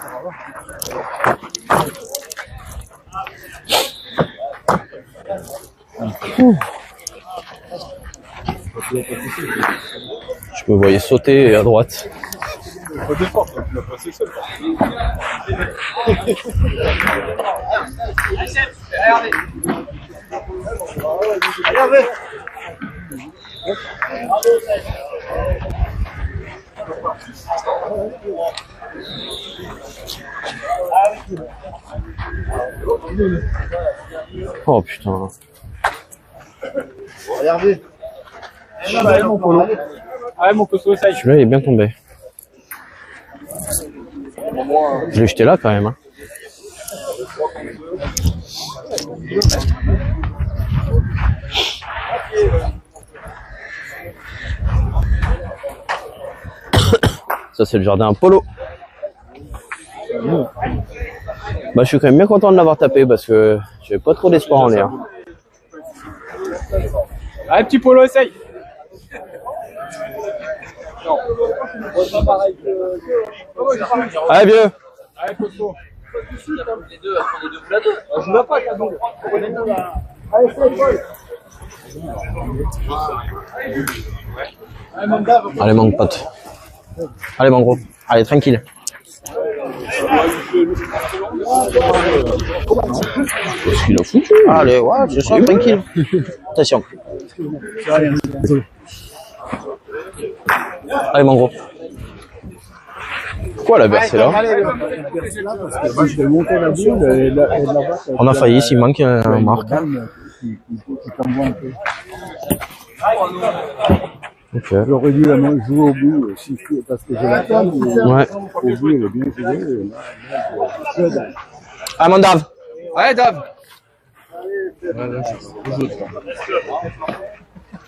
Je me voyais sauter à droite. Pas de force, tu l'as passé seul. Regardez. Oh putain. regardez. Allez, mon polo. Allez, mon costaud, ça y est. Celui-là, il est bien tombé. Je l'ai jeté là quand même. Hein. Ça, c'est le jardin Polo. Bah, je suis quand même bien content de l'avoir tapé parce que j'avais pas trop d'espoir en l'air. Allez, petit polo, essaye. Allez, vieux. Allez, costaud. Les deux plateaux. Je ne veux pas, t'as bon. Allez, mon pote. Allez, mon gros. Allez, tranquille. Qu'est-ce qu'il a foutu? Allez, ouais, je suis tranquille. Attention. Allez, mon gros. Pourquoi la versée là? Je vais monter la boule et là-bas. On a failli, s'il manque un marque. Qui t'envoie un peu. Ok. J'aurais dû la jouer au bout parce que j'ai la table. Ouais. Au bout, elle est bien jouée. Ah, mon Dave. Allez, Dave.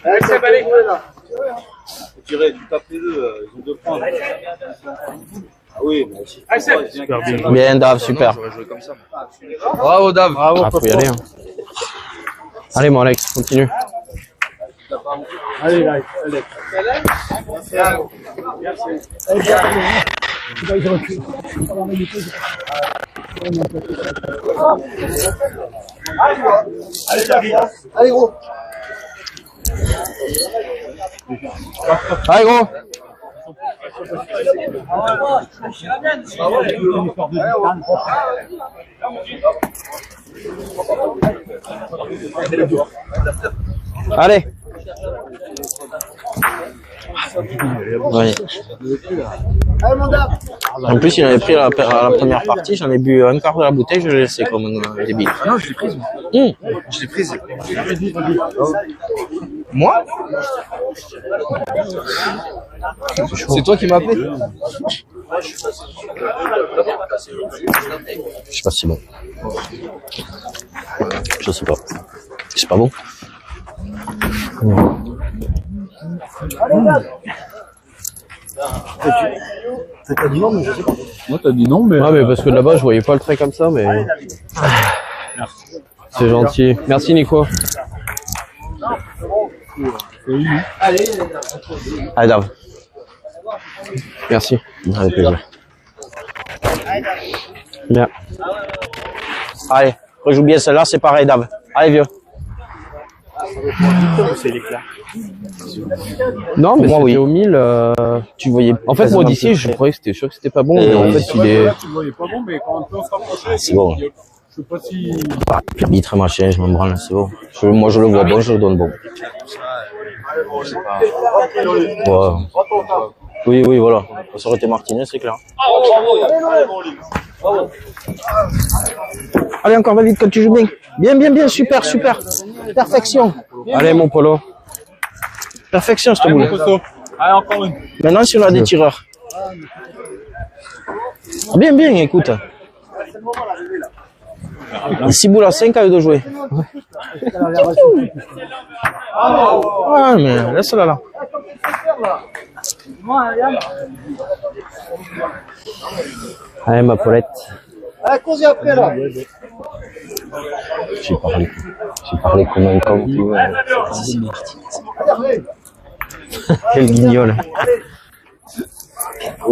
Allez, c'est balai. Je dirais, tu tapes les deux, ils ont 2 points. Ah oui, mais aussi. Allez, c'est Bien, Dave, super. J'aurais joué comme ça. Bravo, Dave. Bravo, Ah, faut y aller. Hein. Allez, mon Alex, continue. Allez, là, allez. Allez, gros. Allez, gros. Allez. Oui. En plus, il avait pris la première partie, j'en ai bu un quart de la bouteille, je l'ai laissé comme un débile. Non, je l'ai prise. Je l'ai prise. Moi? C'est toi qui m'as appelé? Je sais pas si c'est bon. Je sais pas. C'est pas bon. T'as dit non, mais je sais pas. Moi, t'as dit non, mais. Ouais, mais parce que là-bas, je voyais pas le trait comme ça, mais. C'est gentil. Merci, Nico. Allez, Dave. Merci. Avec plaisir. Bien. Allez, rejoue bien celle-là, c'est pareil, Dave. Allez, vieux. Non, mais moi, c'était oui. au 1000. Tu voyais. En fait, moi d'ici, je croyais que c'était sûr que c'était pas bon, mais en fait, il est. Tu le voyais pas bon, mais quand on se rapprochait, C'est bon. je sais pas si. L'arbitre machin, je m'en branle, c'est bon. Moi, je le vois bon, je le donne bon. Ouais. Oui, oui, voilà. Ça aurait été Martinez, c'est clair. Allez, encore, va vite, quand tu joues bien. Bien, bien, bien, super, super. Perfection. Allez, mon Polo. Perfection, s'il te Allez, mon plaît. costaud. Allez, encore une. Maintenant, si on a des tireurs. Bien, bien, écoute. 6 boules à 5 à eux de jouer. Ouais, mais laisse-la là. Allez, ma Paulette. Allez, cause après là. J'ai parlé comme un con. Quel guignol.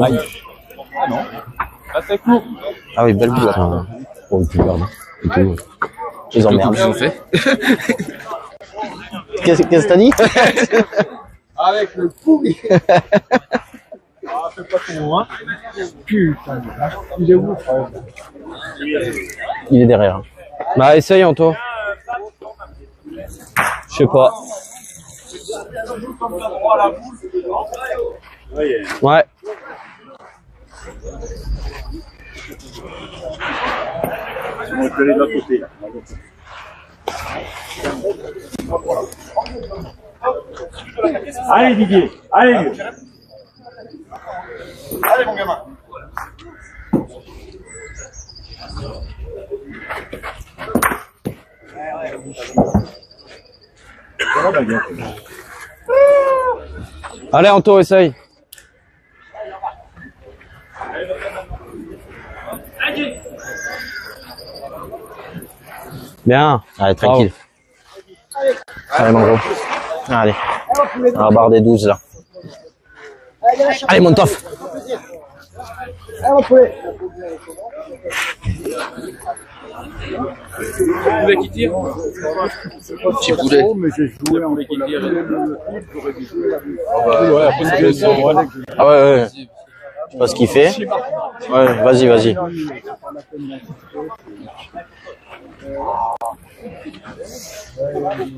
Aïe. Ah non. Là, c'est court. Ah oui, belle boule. Oh, tu regardes. Et tout. Je les emmerde. Ils ont fait. Qu'est-ce que t'as dit? Avec le pourri. Ah, fais pas ton hein. Putain, il est où? Il est derrière. Bah, essaye, Anto. Je sais pas. Ouais. On peut aller de l'autre côté. Allez Didier, allez. Allez mon gamin. Allez, Anto, essaye. Bien. Allez, tranquille. Allez, mon gros. Allez. On va barre des 12 là. Allez, mon tof. Allez, mon poulet. Le poulet qui tire. Petit poulet. Mais j'ai joué en Poulet qui tire. Ouais, après, c'est ouais. Ah ouais, ouais. Je sais pas ce qu'il fait. Ouais, vas-y, vas-y.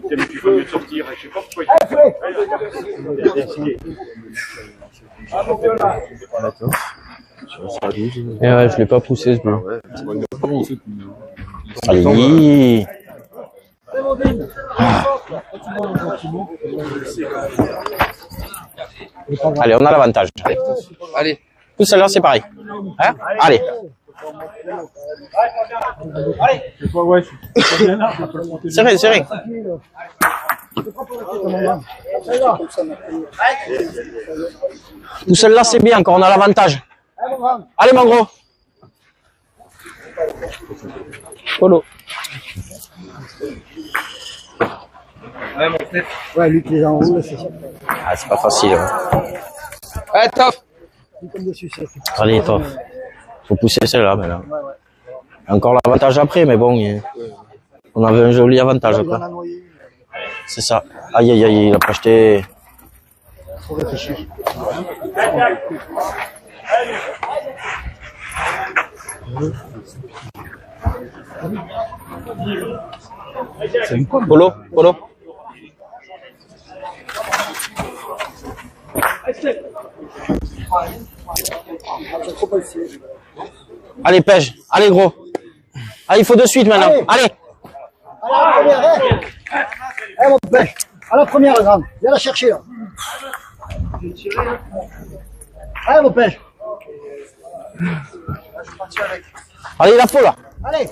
Tu peux mieux sortir, je sais pas pourquoi Et ouais, je l'ai pas poussé ce but. Allez. Allez, on a l'avantage. Allez. Tout celle-là, c'est pareil. Hein? Allez. Ouais, je suis bien là. Serré, serré. Tout celle-là, c'est bien, encore on a l'avantage. Allez, mon gros. Polo. Ouais, lui qui les enroule, c'est ça. Ah, c'est pas facile. Hein. Allez, top. Comme dessus, c'est. Allez, toi. Faut pousser celle-là, maintenant. Encore l'avantage après, mais bon, on avait un joli avantage, Il en a quoi. noyé. C'est ça. Aïe, aïe, aïe, il a pas acheté. Faut réfléchir. Polo, polo. Allez, pêche. Allez, gros. Ah, il faut de suite maintenant. Allez. Allez, à la première, allez, mon pêche. À la première, grande. Viens la chercher, là. Allez, mon pêche. Allez, la peau, là. Allez.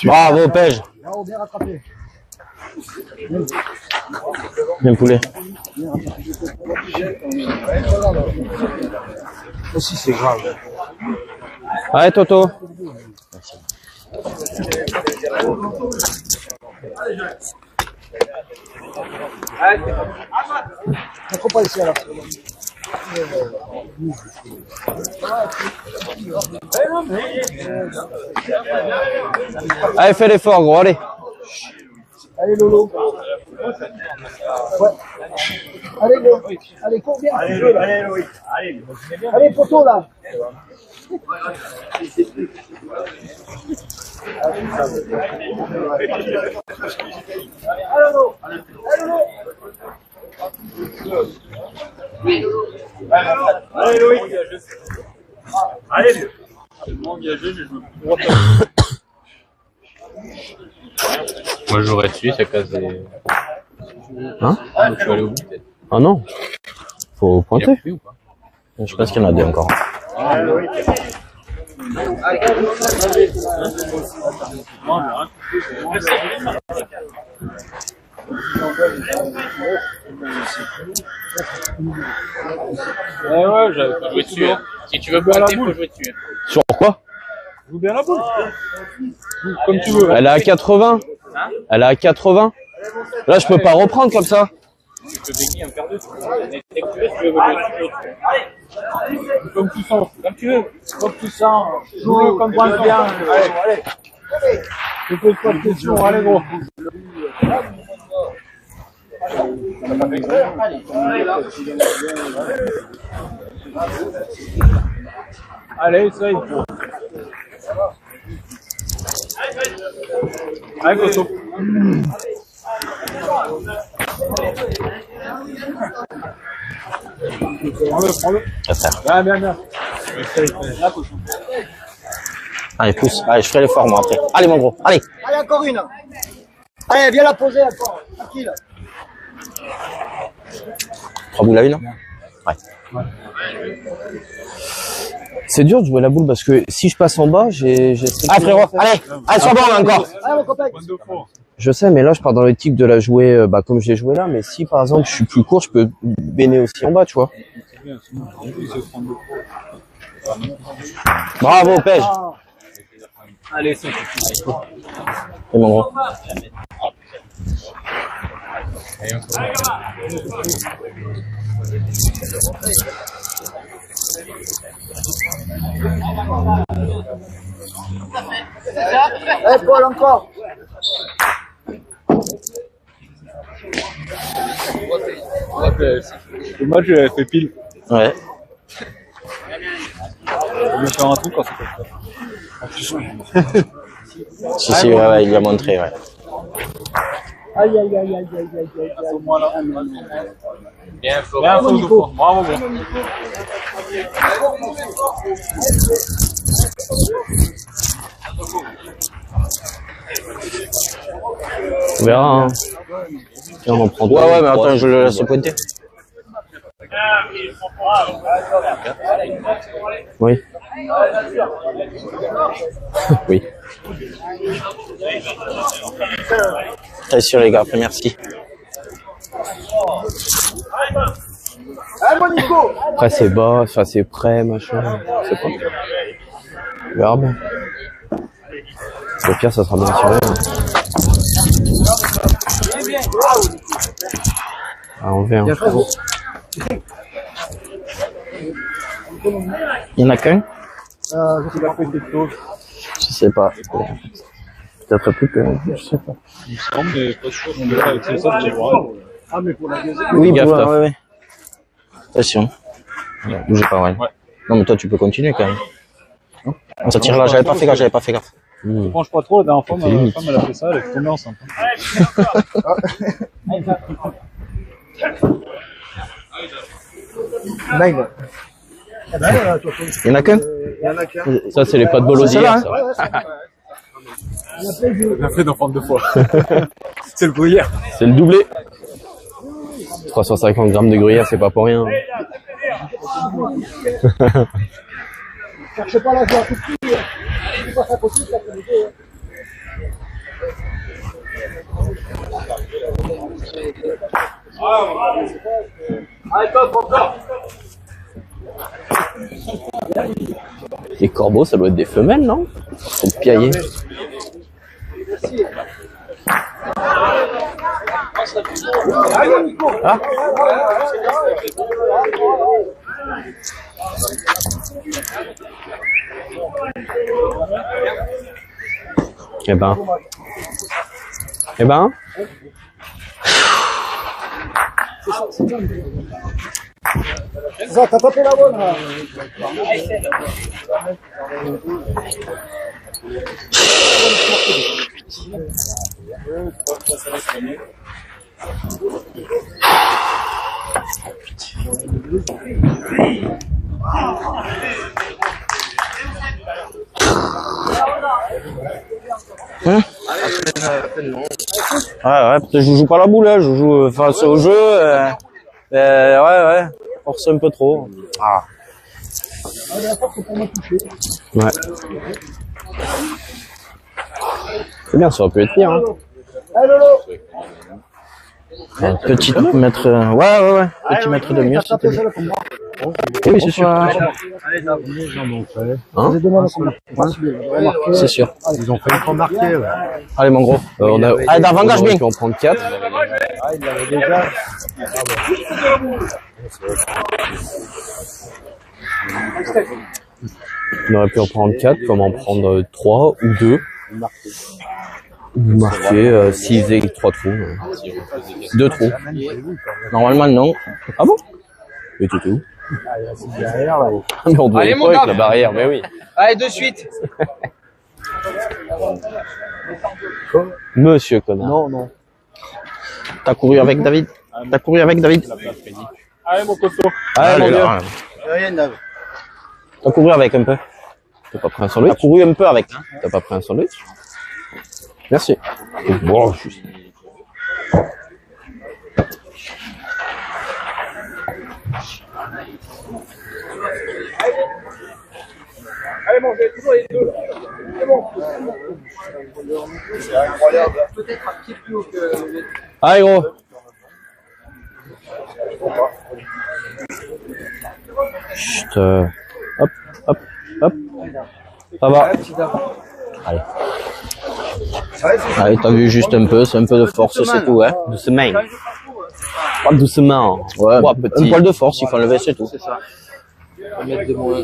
Bravo, pêche. Bravo, bien rattrapé. Bien poulet. Aussi, c'est grave. Allez, Toto. On ne pas ici, alors. Allez, fais l'effort, gros, allez. Allez, Lolo. Ouais. Allez, Lolo. Allez, cours bien. Allez Loïc, allez. Allez, poteau, là. Allez, Lolo. Allez, Lolo. Allez Loïc. Allez, tellement engagé, j'ai joué plus droit. Moi, j'aurais tué, ça casse des... Hein? Tu vas aller au bout, peut-être. Ah non. Faut Il y a pointer. plus ou pas? Je pense qu'il y en a deux encore. Ouais, j'avais pas joué dessus. Si tu veux pointer, faut jouer dessus. Sur quoi? Joue bien la boule. Comme tu veux. Elle est à 80. Elle est à 80. Là, je peux pas reprendre comme ça. Tu peux béquiller un quart d'heure. Tu veux jouer Comme tu sens. Comme tu veux. Comme tu sens. Joue comme tu veux bien. Allez. Je pose pas de questions. Allez, gros. Allez, essaye. Allez, Koso. Prends-le. Bien. Allez, pousse. Allez, je ferai l'effort, moi, après. Allez, mon gros. Allez. Allez, encore une. Allez, viens la poser encore. Tranquille. 3 boules à une? Ouais. C'est dur de jouer la boule parce que si je passe en bas, j'ai... Ah, frérot, allez. Allez, sois bon, encore. Allez, mon copain. Je sais, mais là, je pars dans l'optique de la jouer comme j'ai joué là. Mais si, par exemple, je suis plus court, je peux béner aussi en bas, tu vois. Bravo, Pej. Allez, c'est Et mon gros. Allez, Paul, encore. Le match, j'avais fait pile. Ouais. Je vais faire un truc quand c'est comme ça. Si, ouais, il lui a montré, ouais. Aïe. bien fort. Bien, Nico. Bravo, gros. On verra. Hein. Tiens, on en prend Ouais, mais attends, je le laisse pointer. Oui. Oui. T'es sûr, les gars, après, merci. Allez, mon Nico. Après, c'est bas, enfin, c'est près, machin. C'est pas. On verra bien. Au pire, ça sera bien tiré. Hein. Ah, on verra. Il y en a qu'un? Je sais pas. Je sais pas. Peut-être plus que... Je sais pas. Il me semble, mais pas sûr. On verra avec ça, j'ai voir. Ah, mais pour la deuxième. Oui, Gaffe, ouais, ouais. Attention. Bougez pas, ouais. Ouais. Non, mais toi, tu peux continuer quand même. Non, ça tire là, j'avais pas fait gaffe. Je penche pas trop, la dernière fois, ma femme, elle a fait ça, elle est tombée enceinte. Nine. Il y en a qu'un? Il y en a qu'un. Ça, c'est les pâtes bolo C'est d'hier, ça, hein. ça. On a fait d'enfant deux fois. C'est le gruyère. C'est le doublé. 350 grammes de gruyère, c'est pas pour rien. Cherchez pas la joie tout de suite. C'est pas ça possible, ça peut l'aider. Les corbeaux, ça doit être des femelles, non? Ils sont piaillés. Ah. Eh ben. Ça, t'as tapé la bonne, là. Ouais, peut-être je joue pas la boule, hein, je joue face au jeu. Ouais, force un peu trop. Ah. Ouais. C'est bien, ça aurait pu être pire. Hein. Petit mètre, ouais. Petit mètre de mur, c'était bien. Oui, c'est sûr. Hein? C'est sûr. Ils ont fait une fois marquer. Ouais. Allez, mon gros. Allez, engage bien. On peut en prendre 4. Ah, il l'avait déjà. On aurait pu en prendre 4, comme en prendre 3 ou 2. Ou marquer s'ils faisaient 3 trous. 2 trous. Normalement, non. Ah bon? Mais t'étais où? Derrière, là-haut. Mais on doit Allez, aller mon pas avec gars. la barrière, mais oui. Allez, de suite. Monsieur connard. Non. T'as couru avec David? Allez, mon costaud. Allez, mon Dieu. Rien, Dave. T'as couru avec un peu. T'as pas pris un sandwich? T'as couru un peu avec. T'as pas pris un sandwich? Merci. Bon, juste. Allez, mangez toujours les deux. C'est bon. C'est incroyable. Peut-être un pied plus haut que... Allez, gros. Chut, Hop. Ça va. Allez, t'as vu juste un peu, c'est un peu de force, c'est tout, hein. doucement. Pas doucement. Ouais, Trois un petits. poil de force, il faut enlever, c'est tout. C'est ça. Un mètre de moins.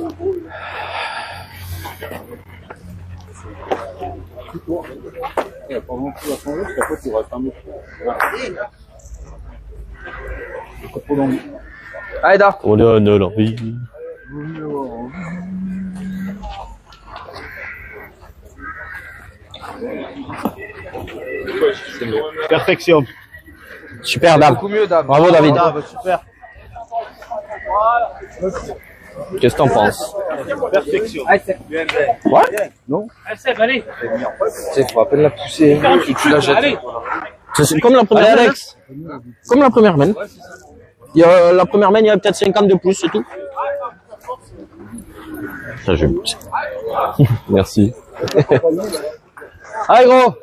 Il n'y a pas non plus à changer, parce qu'après, tu restes un mètre. Allez, Dark. On donne l'envie. Perfection. Super, Dave. Beaucoup mieux, Dave. Bravo, David. Super. Qu'est-ce que t'en penses? Perfection. Allez, c'est... Allez, Seb, allez. Tu sais, faut à peine la pousser. Et tu la jettes. Allez. C'est comme la première main. Comme la première main. Il y a, la première main, il y a peut-être 50 de plus, c'est tout. Ça, je... Merci. Allez, gros.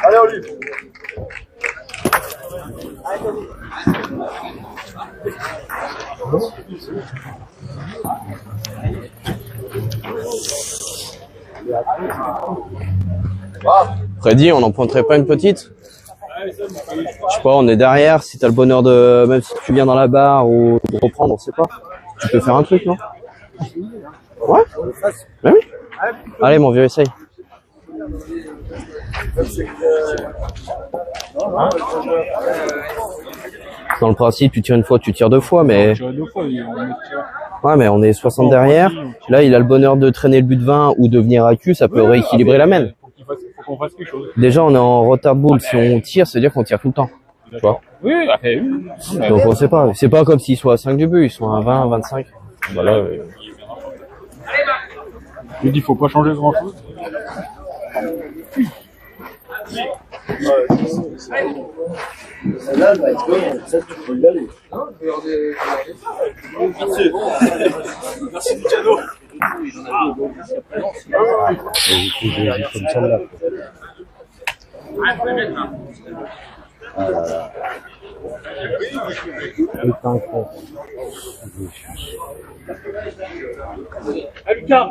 Allez, Olive. Freddy, on n'en prendrait pas une petite? Je sais pas, on est derrière, si t'as le bonheur de... Même si tu viens dans la barre ou de reprendre, on sait pas. Tu peux faire un truc, non? Ouais? Ben oui. Allez, mon vieux, essaye. Dans le principe, tu tires une fois, tu tires deux fois, mais... Ouais, mais on est 60 derrière. Là, il a le bonheur de traîner le but de 20 ou de venir à cul, ça peut rééquilibrer la main. Faut qu'on fasse quelque chose. Déjà, on est en retard de boule. Si on tire, c'est-à-dire qu'on tire tout le temps. Tu vois? Oui. Donc, on sait pas. C'est pas comme s'ils sont à 5 du but, ils sont à 20, 25. Voilà. Je dis, faut pas changer grand chose. Celle-là, elle va être bonne. Ça, tu peux y aller. Merci du cadeau. Comme celle-là. Allez, Lucas.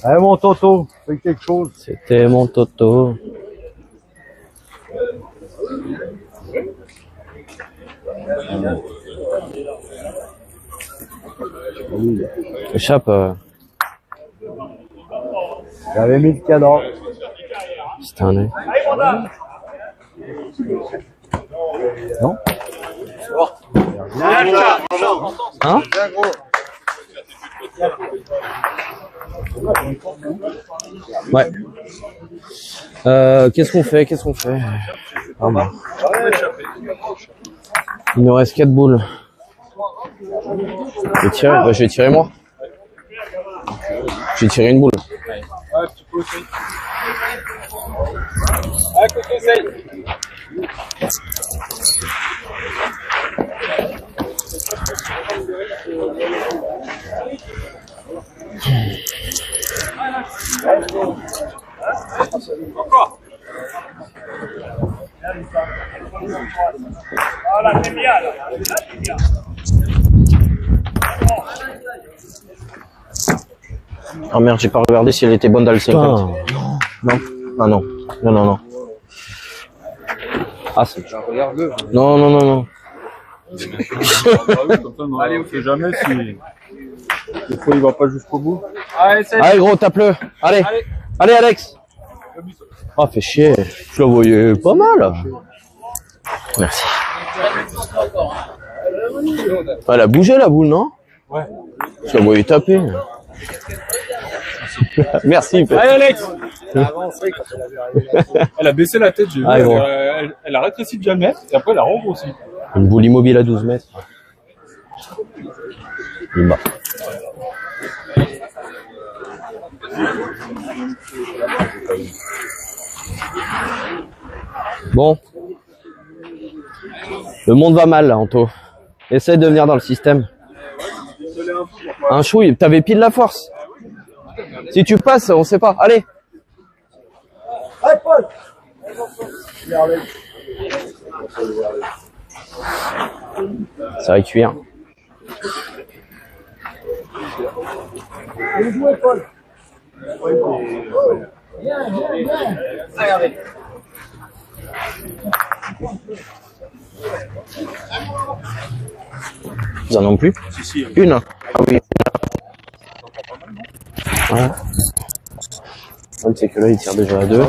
Allez, mon Toto, fais quelque chose. C'était mon Toto. Échappe. J'avais mis le cadran. C'était un œil. Non? Hein? Ouais. Qu'est-ce qu'on fait? Ah, bon. Il nous reste 4 boules. Je vais tirer, bah, je vais tirer moi. Je vais tirer une boule. Ouais, tu peux aussi. Ah, Coco, essaye. Encore. Ah, là, c'est bien, là. C'est bien. Oh merde, j'ai pas regardé si elle était bonne dans le 50. Non. Ah non. Non, non, non. Ah, c'est Regarde-le. Non, non, non, non. Allez, on sait jamais si. Des fois, il va pas jusqu'au bout. Allez, c'est Allez gros, tape-le. Allez. Allez Alex. Ah, fait chier. Je la voyais pas mal. Merci. Elle a bougé la boule, non? Ouais. Je la voyais taper. Merci. Allez, Alex. Elle a baissé la tête, j'ai vu. Ah, gros. Elle a rétréci de diamètre et après elle a regrossi. Une boule immobile à 12 mètres. Il bat. Bon. Le monde va mal là, Anto. Essaye de venir dans le système. Un chouille, t'avais pile la force. Si tu passes, on sait pas. Allez. Ça va cuire. Ils en ont plus? Une. Ah oui. Ouais. Le problème, c'est que là, il tire déjà à 2.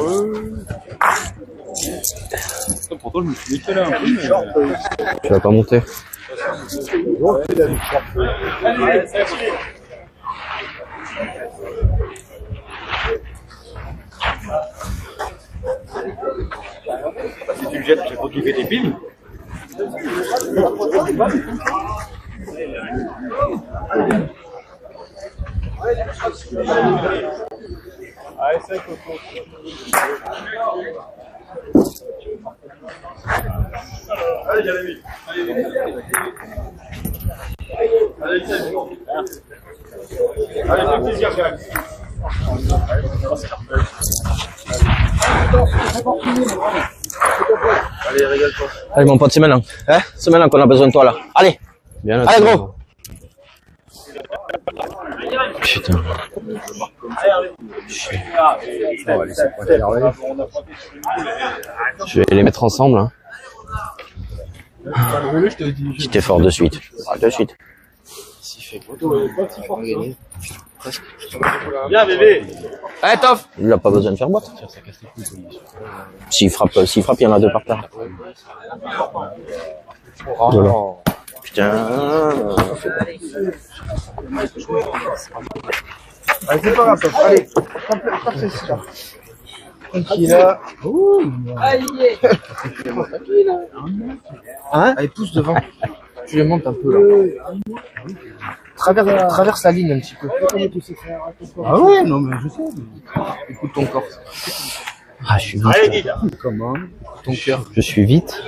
Pourtant, je me suis décalé un peu, mais... Tu vas pas monter. Si tu me jettes, j'ai retrouvé des piles. Allez, c'est Coco. Allez, Jérémy. Allez, c'est bon. Allez, fais plaisir, Jérémy. Allez, régale-toi. Allez, mon pote, c'est maintenant. Hein? C'est maintenant qu'on a besoin de toi, là. Allez. Bien là, Allez, gros. Putain. Je vais les mettre ensemble. Hein. Petit effort de suite. Ah, de suite. Viens, bébé. Allez, Toff. Il a pas besoin de faire boîte. S'il frappe, il y en a 2 par terre. Voilà. Putain. Allez, c'est pas grave, Toff. Allez, tape celle-ci là. Tranquille là. Hein? Allez, pousse devant. Tu les montes un peu là. Traverse la ligne un petit peu. Ah ouais, non mais je sais. Écoute ton corps. Ah, je suis vite. Allez, Guy. Comment? Ton cœur. Je suis vite.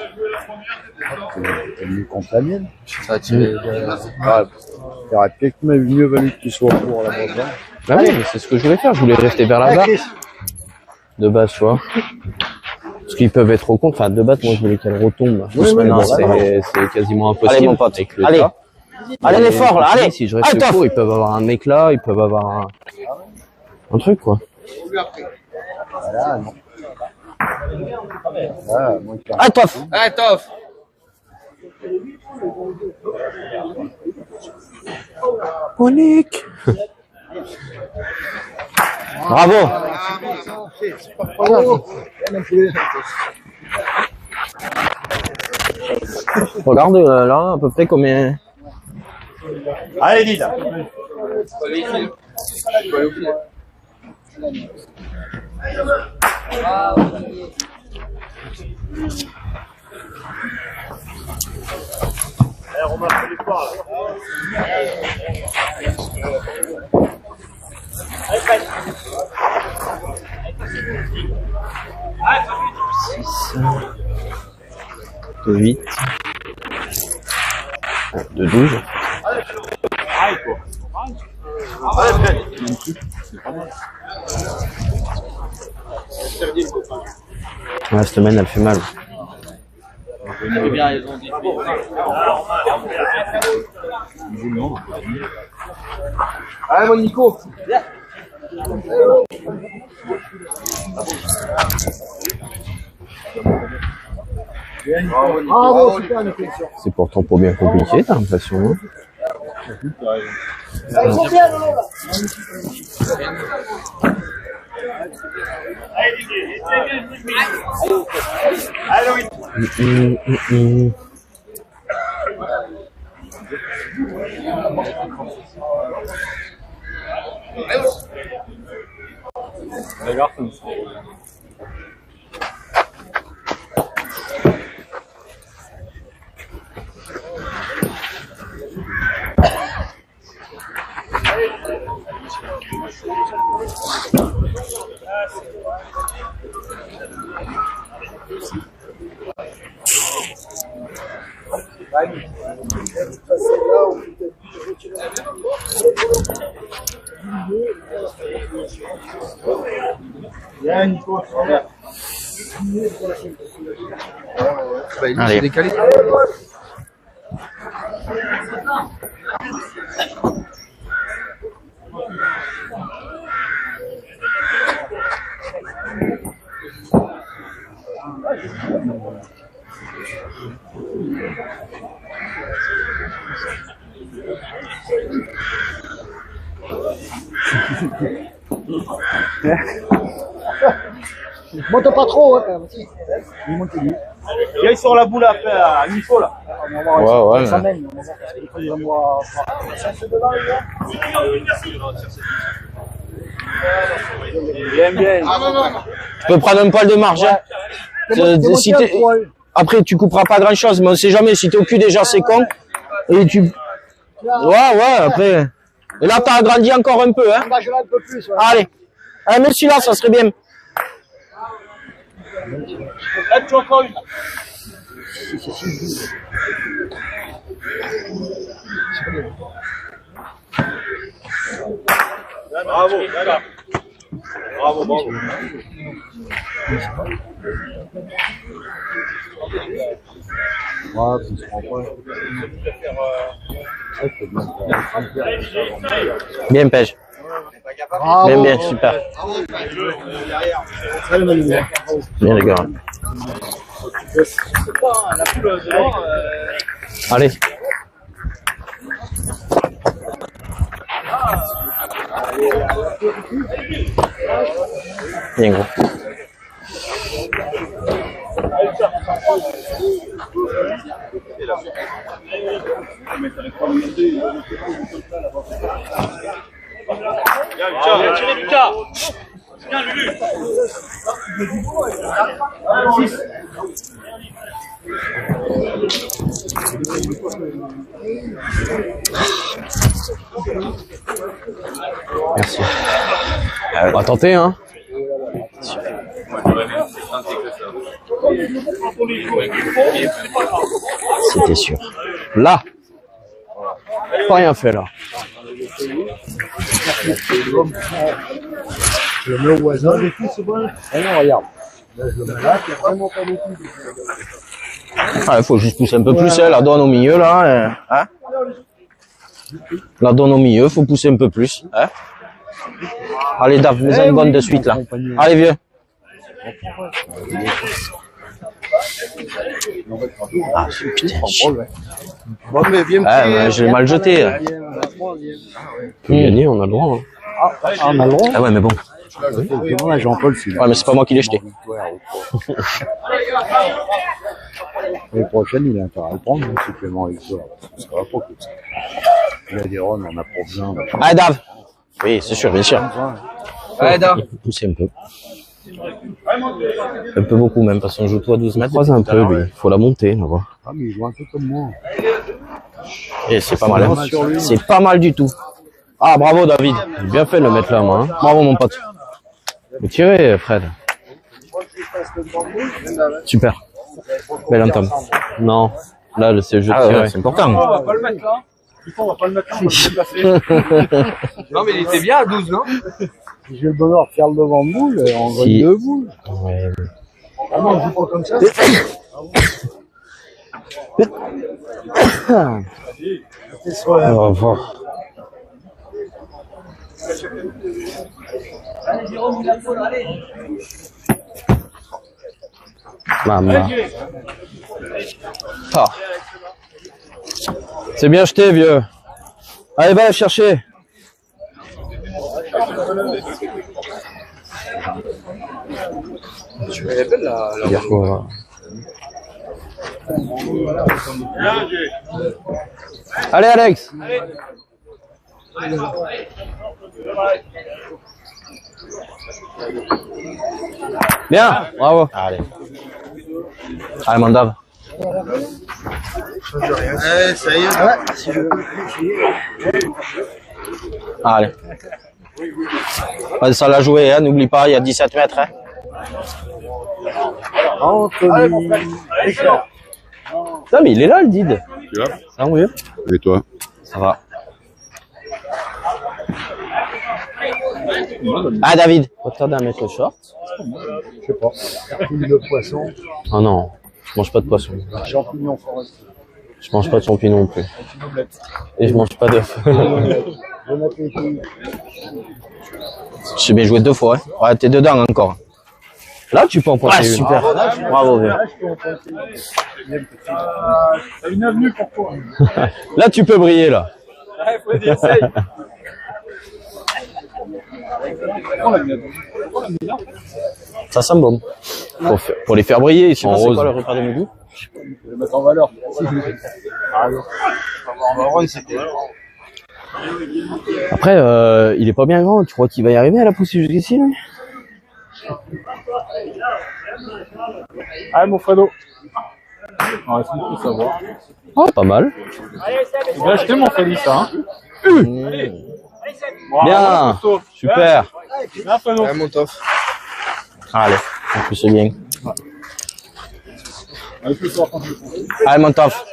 T'es mieux contre la mienne. Ça a tiré. Il aurait peut-être mieux valu que tu sois pour la bande. Bah oui, mais c'est ce que je voulais faire. Je voulais rester vers la barre. De base, tu vois. Parce qu'ils peuvent être au compte. Enfin, de base, moi, je voulais qu'elle retombe. Maintenant, c'est quasiment impossible. Allez, mon pote. Avec le Allez. tas. Allez, l'effort, là. Allez. Si je reste Allez, court, ils peuvent avoir un mec là, ils peuvent avoir un truc, quoi. Voilà, non. Voilà, moi, Allez, Toff. Allez, Toff. Monique. Bravo. Regardez là, à peu près combien. Allez, Guy, là. De 8. De 12. Ouais, cette semaine, elle fait mal. Allez, mon Nico. Bravo, super, Nico. C'est pourtant pas bien compliqué, t'as l'impression, hein? Ils sont bien, là. Bien, Nico. Allez. Décalé. Monte pas trop, hein, quand même. Il monte lui. Viens sur la boule après, à Nico là. Ouais, Ça ouais. mène. Bien, bien. Tu peux prendre un poil de marge. Hein. Si t'es- Après, tu couperas pas grand chose, mais on sait jamais. Si t'es au cul déjà, c'est con. Et tu. Ouais, après. Et là, t'as agrandi encore un peu. Hein. Engage-la un peu plus. Ouais. Allez. Allez, mais celui-là, ça serait bien. Là, tu as encore une. Bravo, voilà. Bravo, bravo. Bien, pêche. Bien, bien, super. Bien, les gars. Allez. Bien, gros. Viens, tirez Lucas. Viens, Lulu. Merci. On va tenter, hein. C'était sûr. Là. Pas rien fait, là. Je le mets au voisin. Ah non, regarde. Là, je le mets là, il n'y a vraiment pas beaucoup. Ah, il faut juste pousser un peu plus, hein, la donne au milieu, là. Hein. La donne au milieu, faut pousser un peu plus. Hein. Allez, Dave, mets une bonne de suite, là. Allez, vieux. Ah, putain. Bon, mais viens Ah, mais je l'ai mal jeté. On peut gagner, on a le droit. Hein. Ah, on a le droit. Ah ouais, mais bon. Là, Jean-Paul, c'est Ouais, mais c'est pas moi qui l'ai jeté. L'année prochaine, il a intérêt à le prendre, un supplément avec toi. Ça va pas comme ça. Il a des runs, on a pas besoin. Allez, Dave. Oui, c'est sûr, bien sûr. Allez, Dar. Il faut pousser un peu. Un peu beaucoup même, parce qu'on joue tout à 12 mètres. Croise un peu, lui. Faut la monter, là-bas. Ah, mais il joue un peu comme moi. Et c'est pas mal, hein. C'est pas mal du tout. Ah, bravo David. Bien fait de le mettre là, moi. Hein. Bravo mon pote. Mais tirez, Fred. Super. Belle entame. Non, là, c'est le jeu de Ah, tirer. ouais, c'est important. On va pas le mettre là. Du coup, on va pas le mettre là, on va le déplacer. Non, mais il était bien à 12, non? Si j'ai le bonheur de faire le devant de boule, on gagne Si. 2 boules. Ouais. Ah non, je joue pas comme ça. On va voir. Maman. Ah. C'est bien jeté, vieux. Allez, va la chercher. Elle est belle, la Dire quoi, allez, Alex. Bien, bravo. Allez. Allez, Mandave. Ça y est. Si je veux. Allez. Ça l'a joué, hein. N'oublie pas, il y a 17 mètres. Hein. Anthony. Non, mais il est là, le Did. Tu vois? Ça va, mon vieux? Et toi? Ça va. Ah, David. Pas tarder à mettre le short. Je sais pas. Poule de poisson. Oh non, je mange pas de poisson. Champignons forestiers. Je mange pas de champignons non plus. Et je mange pas d'œufs. Bon appétit. J'ai bien joué 2 fois. Hein. Ouais, t'es dedans encore. Là, tu peux en pointer Ouais, une. super. Bravo, vieux. T'as une avenue pour toi. Là, tu peux briller, là. Ouais, faut dire, essaye. Ça sent bon. Pour les faire briller, ils Je sais sont pas c'est roses. quoi le repas de midi. Je vais le mettre en valeur. Après, il est pas bien grand. Tu crois qu'il va y arriver à la pousser jusqu'ici, lui? Allez, mon Fredo. On va essayer de tout savoir. Oh, pas mal. J'ai bien acheté mon Freddy, ça. Hein. Bien. Super. Bien, Fredo. Ouais, mon tof. Allez. En plus, c'est bien. Allez, plus fort quand tu le fais. Allez, mon taf.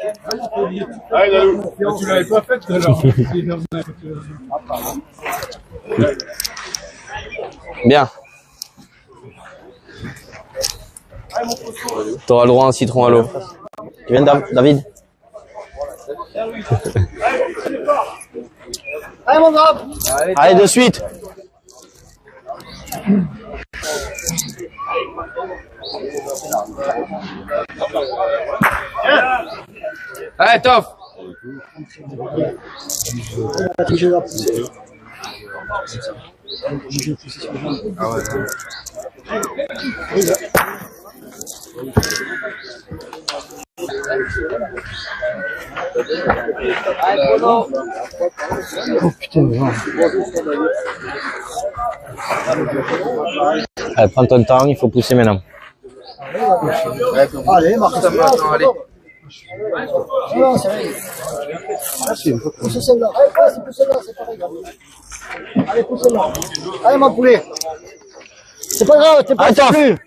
Allez, Dalou. Tu l'avais pas fait tout à l'heure. Bien. T'auras le droit à un citron à l'eau. Tu viens, David? Allez, mon grave. Allez, de suite. Allez, tof. J'ai la poussée. Ah ouais. Oh putain, mais non. Allez, prends ton temps, il faut pousser maintenant. Allez, Marc. Allez. Non, c'est vrai. Poussez celle-là. Allez, c'est poussez celle-là, c'est pareil. Allez, poussez celle-là. Allez, mon poulet. C'est pas grave, t'es pas plus.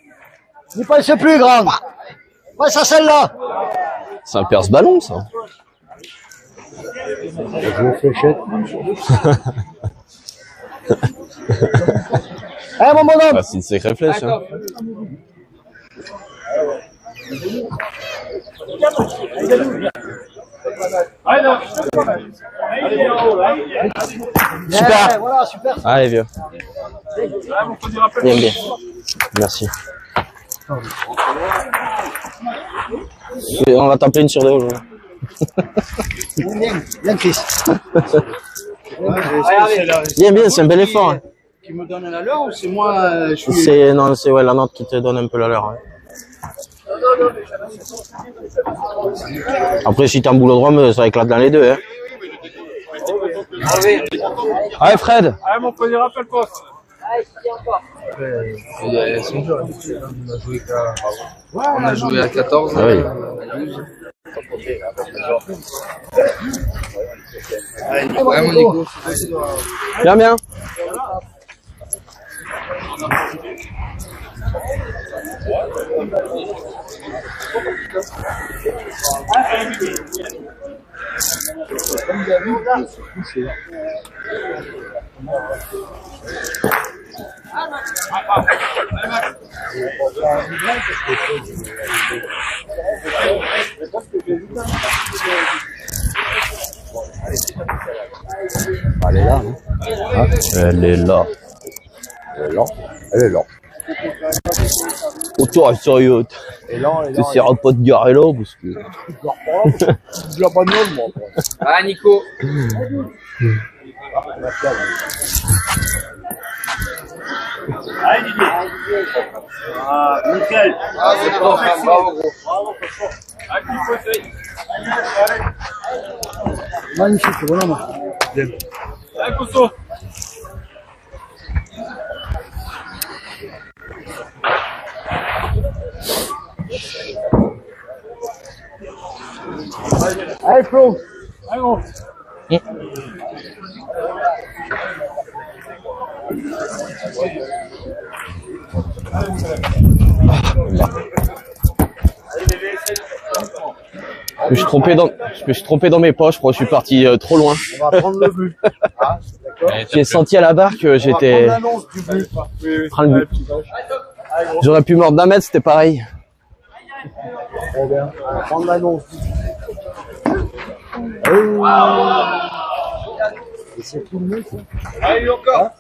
N'y pense plus, grave. Ouais, ça, celle-là. C'est un perce-ballon, ça. Je vais fléchette. Allez, mon bonhomme. Ah, c'est une sacrée flèche. Hein. Super. Ouais, voilà, super. Allez, vieux. Bien, bien. Merci. Et on va taper une sur deux aujourd'hui. Bien, Chris. Bien, bien, c'est un bel effort. Hein. Qui me donne la leur ou c'est moi je suis... C'est non, c'est ouais, la note qui te donne un peu la leur. Hein. Après, si t'es en boulodrome, ça éclate dans les deux. Hein. Allez, Fred. Allez, mon Freddy, rappelle-toi. Elles sont dures. On a joué à 14. Ah oui. Ouais, mon Nico. Bien, bien. Elle est là, hein. Elle est là. Elle est là. Elle est là. Oh, toi, sérieux. T'essaieras pas de garer là, parce que... Je l'ai pas de nom, moi. Ah, Nico. Allez, Didier. Ah, nickel. Ah, c'est bon, bravo, gros. Allez, Nico, essaye. Magnifique, bonhomme. Allez, Cousseau. Allez, Flo. Allez, gros. Je me suis trompé dans mes poches, je crois que je suis parti trop loin. On va prendre le but. Ah, d'accord. J'ai senti à la barre que j'étais... On va prendre l'annonce du but. Prends le but. J'aurais pu mordre d'un mètre, c'était pareil. Très bien. On va prendre l'annonce du but. Et c'est tout le monde, ça. Allez, encore.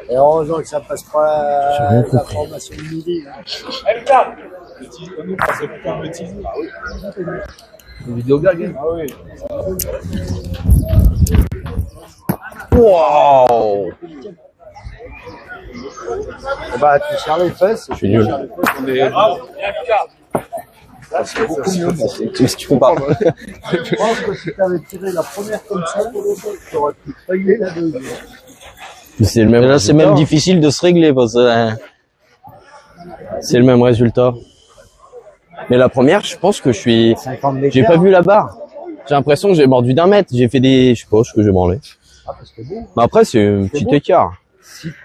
Et heureusement que ça passe pas la formation de midi. Hein. Allez, garde. Vidéo gag. Ah oui. Wow. Bah, tu serres les fesses. Je suis nul. Bravo. Bien, garde. C'est beaucoup mieux. Tu peux pas. Je pense que si tu avais tiré la première comme ça, tu aurais pu régler la deuxième. C'est le même Là, c'est même difficile de se régler parce que C'est le même résultat. Mais la première, je pense que j'ai pas vu la barre. J'ai l'impression que j'ai mordu d'un mètre. J'ai fait des, je sais pas ce que j'ai branlé. Ah, parce que bon. Mais après, c'est un petit écart.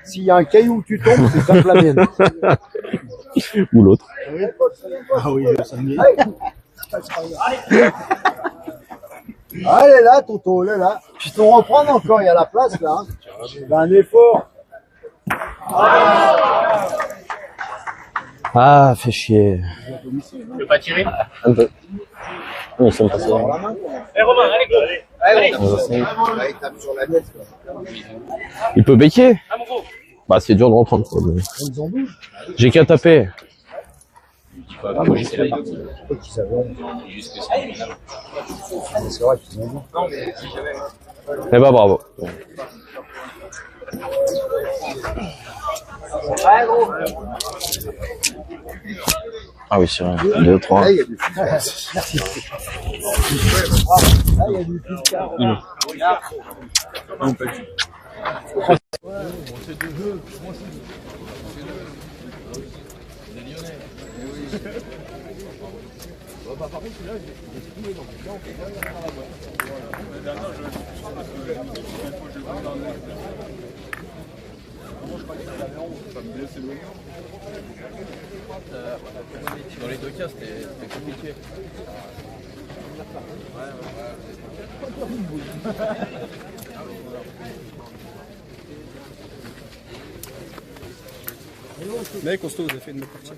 S'il y a un caillou où tu tombes, tu tapes la mienne. Ou l'autre. Ah oui, ça me dit. Ah, elle est là, Toto, elle est là. Tu peux reprendre encore, il y a la place là. Hein. Ben, un effort. Ah, fait chier. Tu veux pas tirer? Un peu. Oui, ça me passe. Eh, Romain, allez, go. Allez. Il peut béquer. Ah, mon gros. Bah, c'est dur de reprendre. Quoi, mais... J'ai qu'à taper. C'est vrai qu'ils ont Eh bah, bravo. ah oui, c'est vrai. 2, 3. il y a du Merci. Ah, il y a du Dans les deux cas, c'était compliqué. Mais costaud, vous avez fait une bonne partie.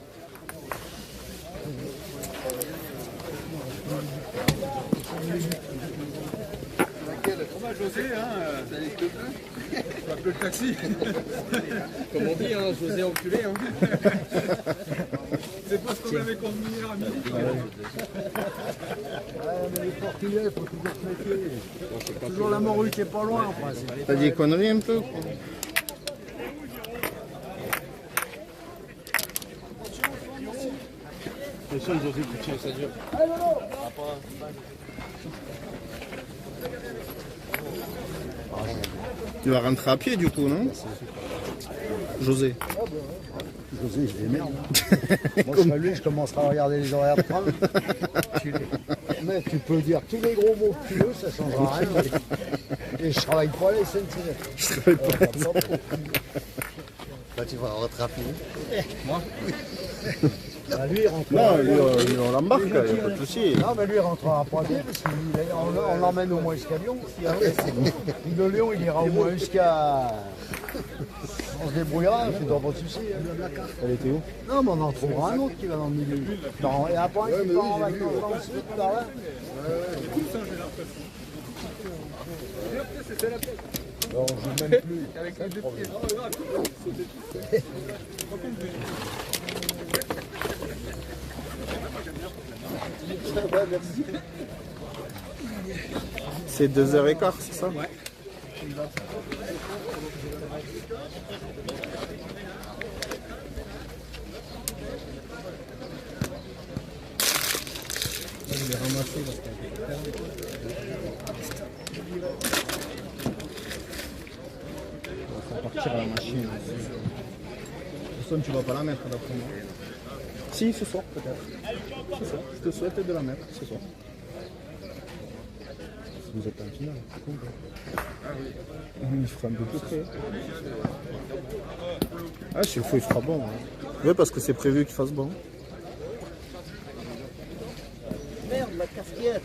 José, hein, on appelle le taxi. Comme on dit, hein, José enculé. Hein. C'est pas ce qu'on avait convenu à midi. mais les Portugais, il faut toujours se méfier. Toujours la morue qui est pas loin, en principe. T'as dit conneries un peu quoi. C'est le seul José qui tient, ça dure. Tu vas rentrer à pied du coup, non José. José, je démerde. Moi, je serai lui, je commencerai à regarder les horaires de train. Mais tu peux dire tous les gros mots que tu veux, ça ne changera rien. Et je travaille pas à la SNCF. Je travaille pas à la SNCF. Bah, tu vas rattraper. Moi bah, lui, il rentre. Non, lui, on l'embarque, il n'y a pas de souci. Non, mais lui, il rentrera pas bien parce qu'on l'emmène au moins jusqu'à Lyon. Puis de Lyon, il ira au moins jusqu'à. On se débrouillera, c'est pas de souci. Elle était où? Non, mais on en trouvera un autre qui va dans le milieu. Non, et après, il part en vacances dans le sud, par là. Non, je ne même plus. Avec les deux pieds. C'est 2h15, c'est ça? Ouais. Je l'ai ramassé parce qu'elle on va partir à la machine. De toute façon, tu vas pas la mettre d'après moi. Si, ce soir peut-être. Ce soir. Je te souhaite de la mettre ce soir. Vous êtes en finale, c'est cool. Ah oui. Il fera un peu plus près. Ah, s'il faut, il fera bon. Hein. Oui, parce que c'est prévu qu'il fasse bon. Merde, la casquette.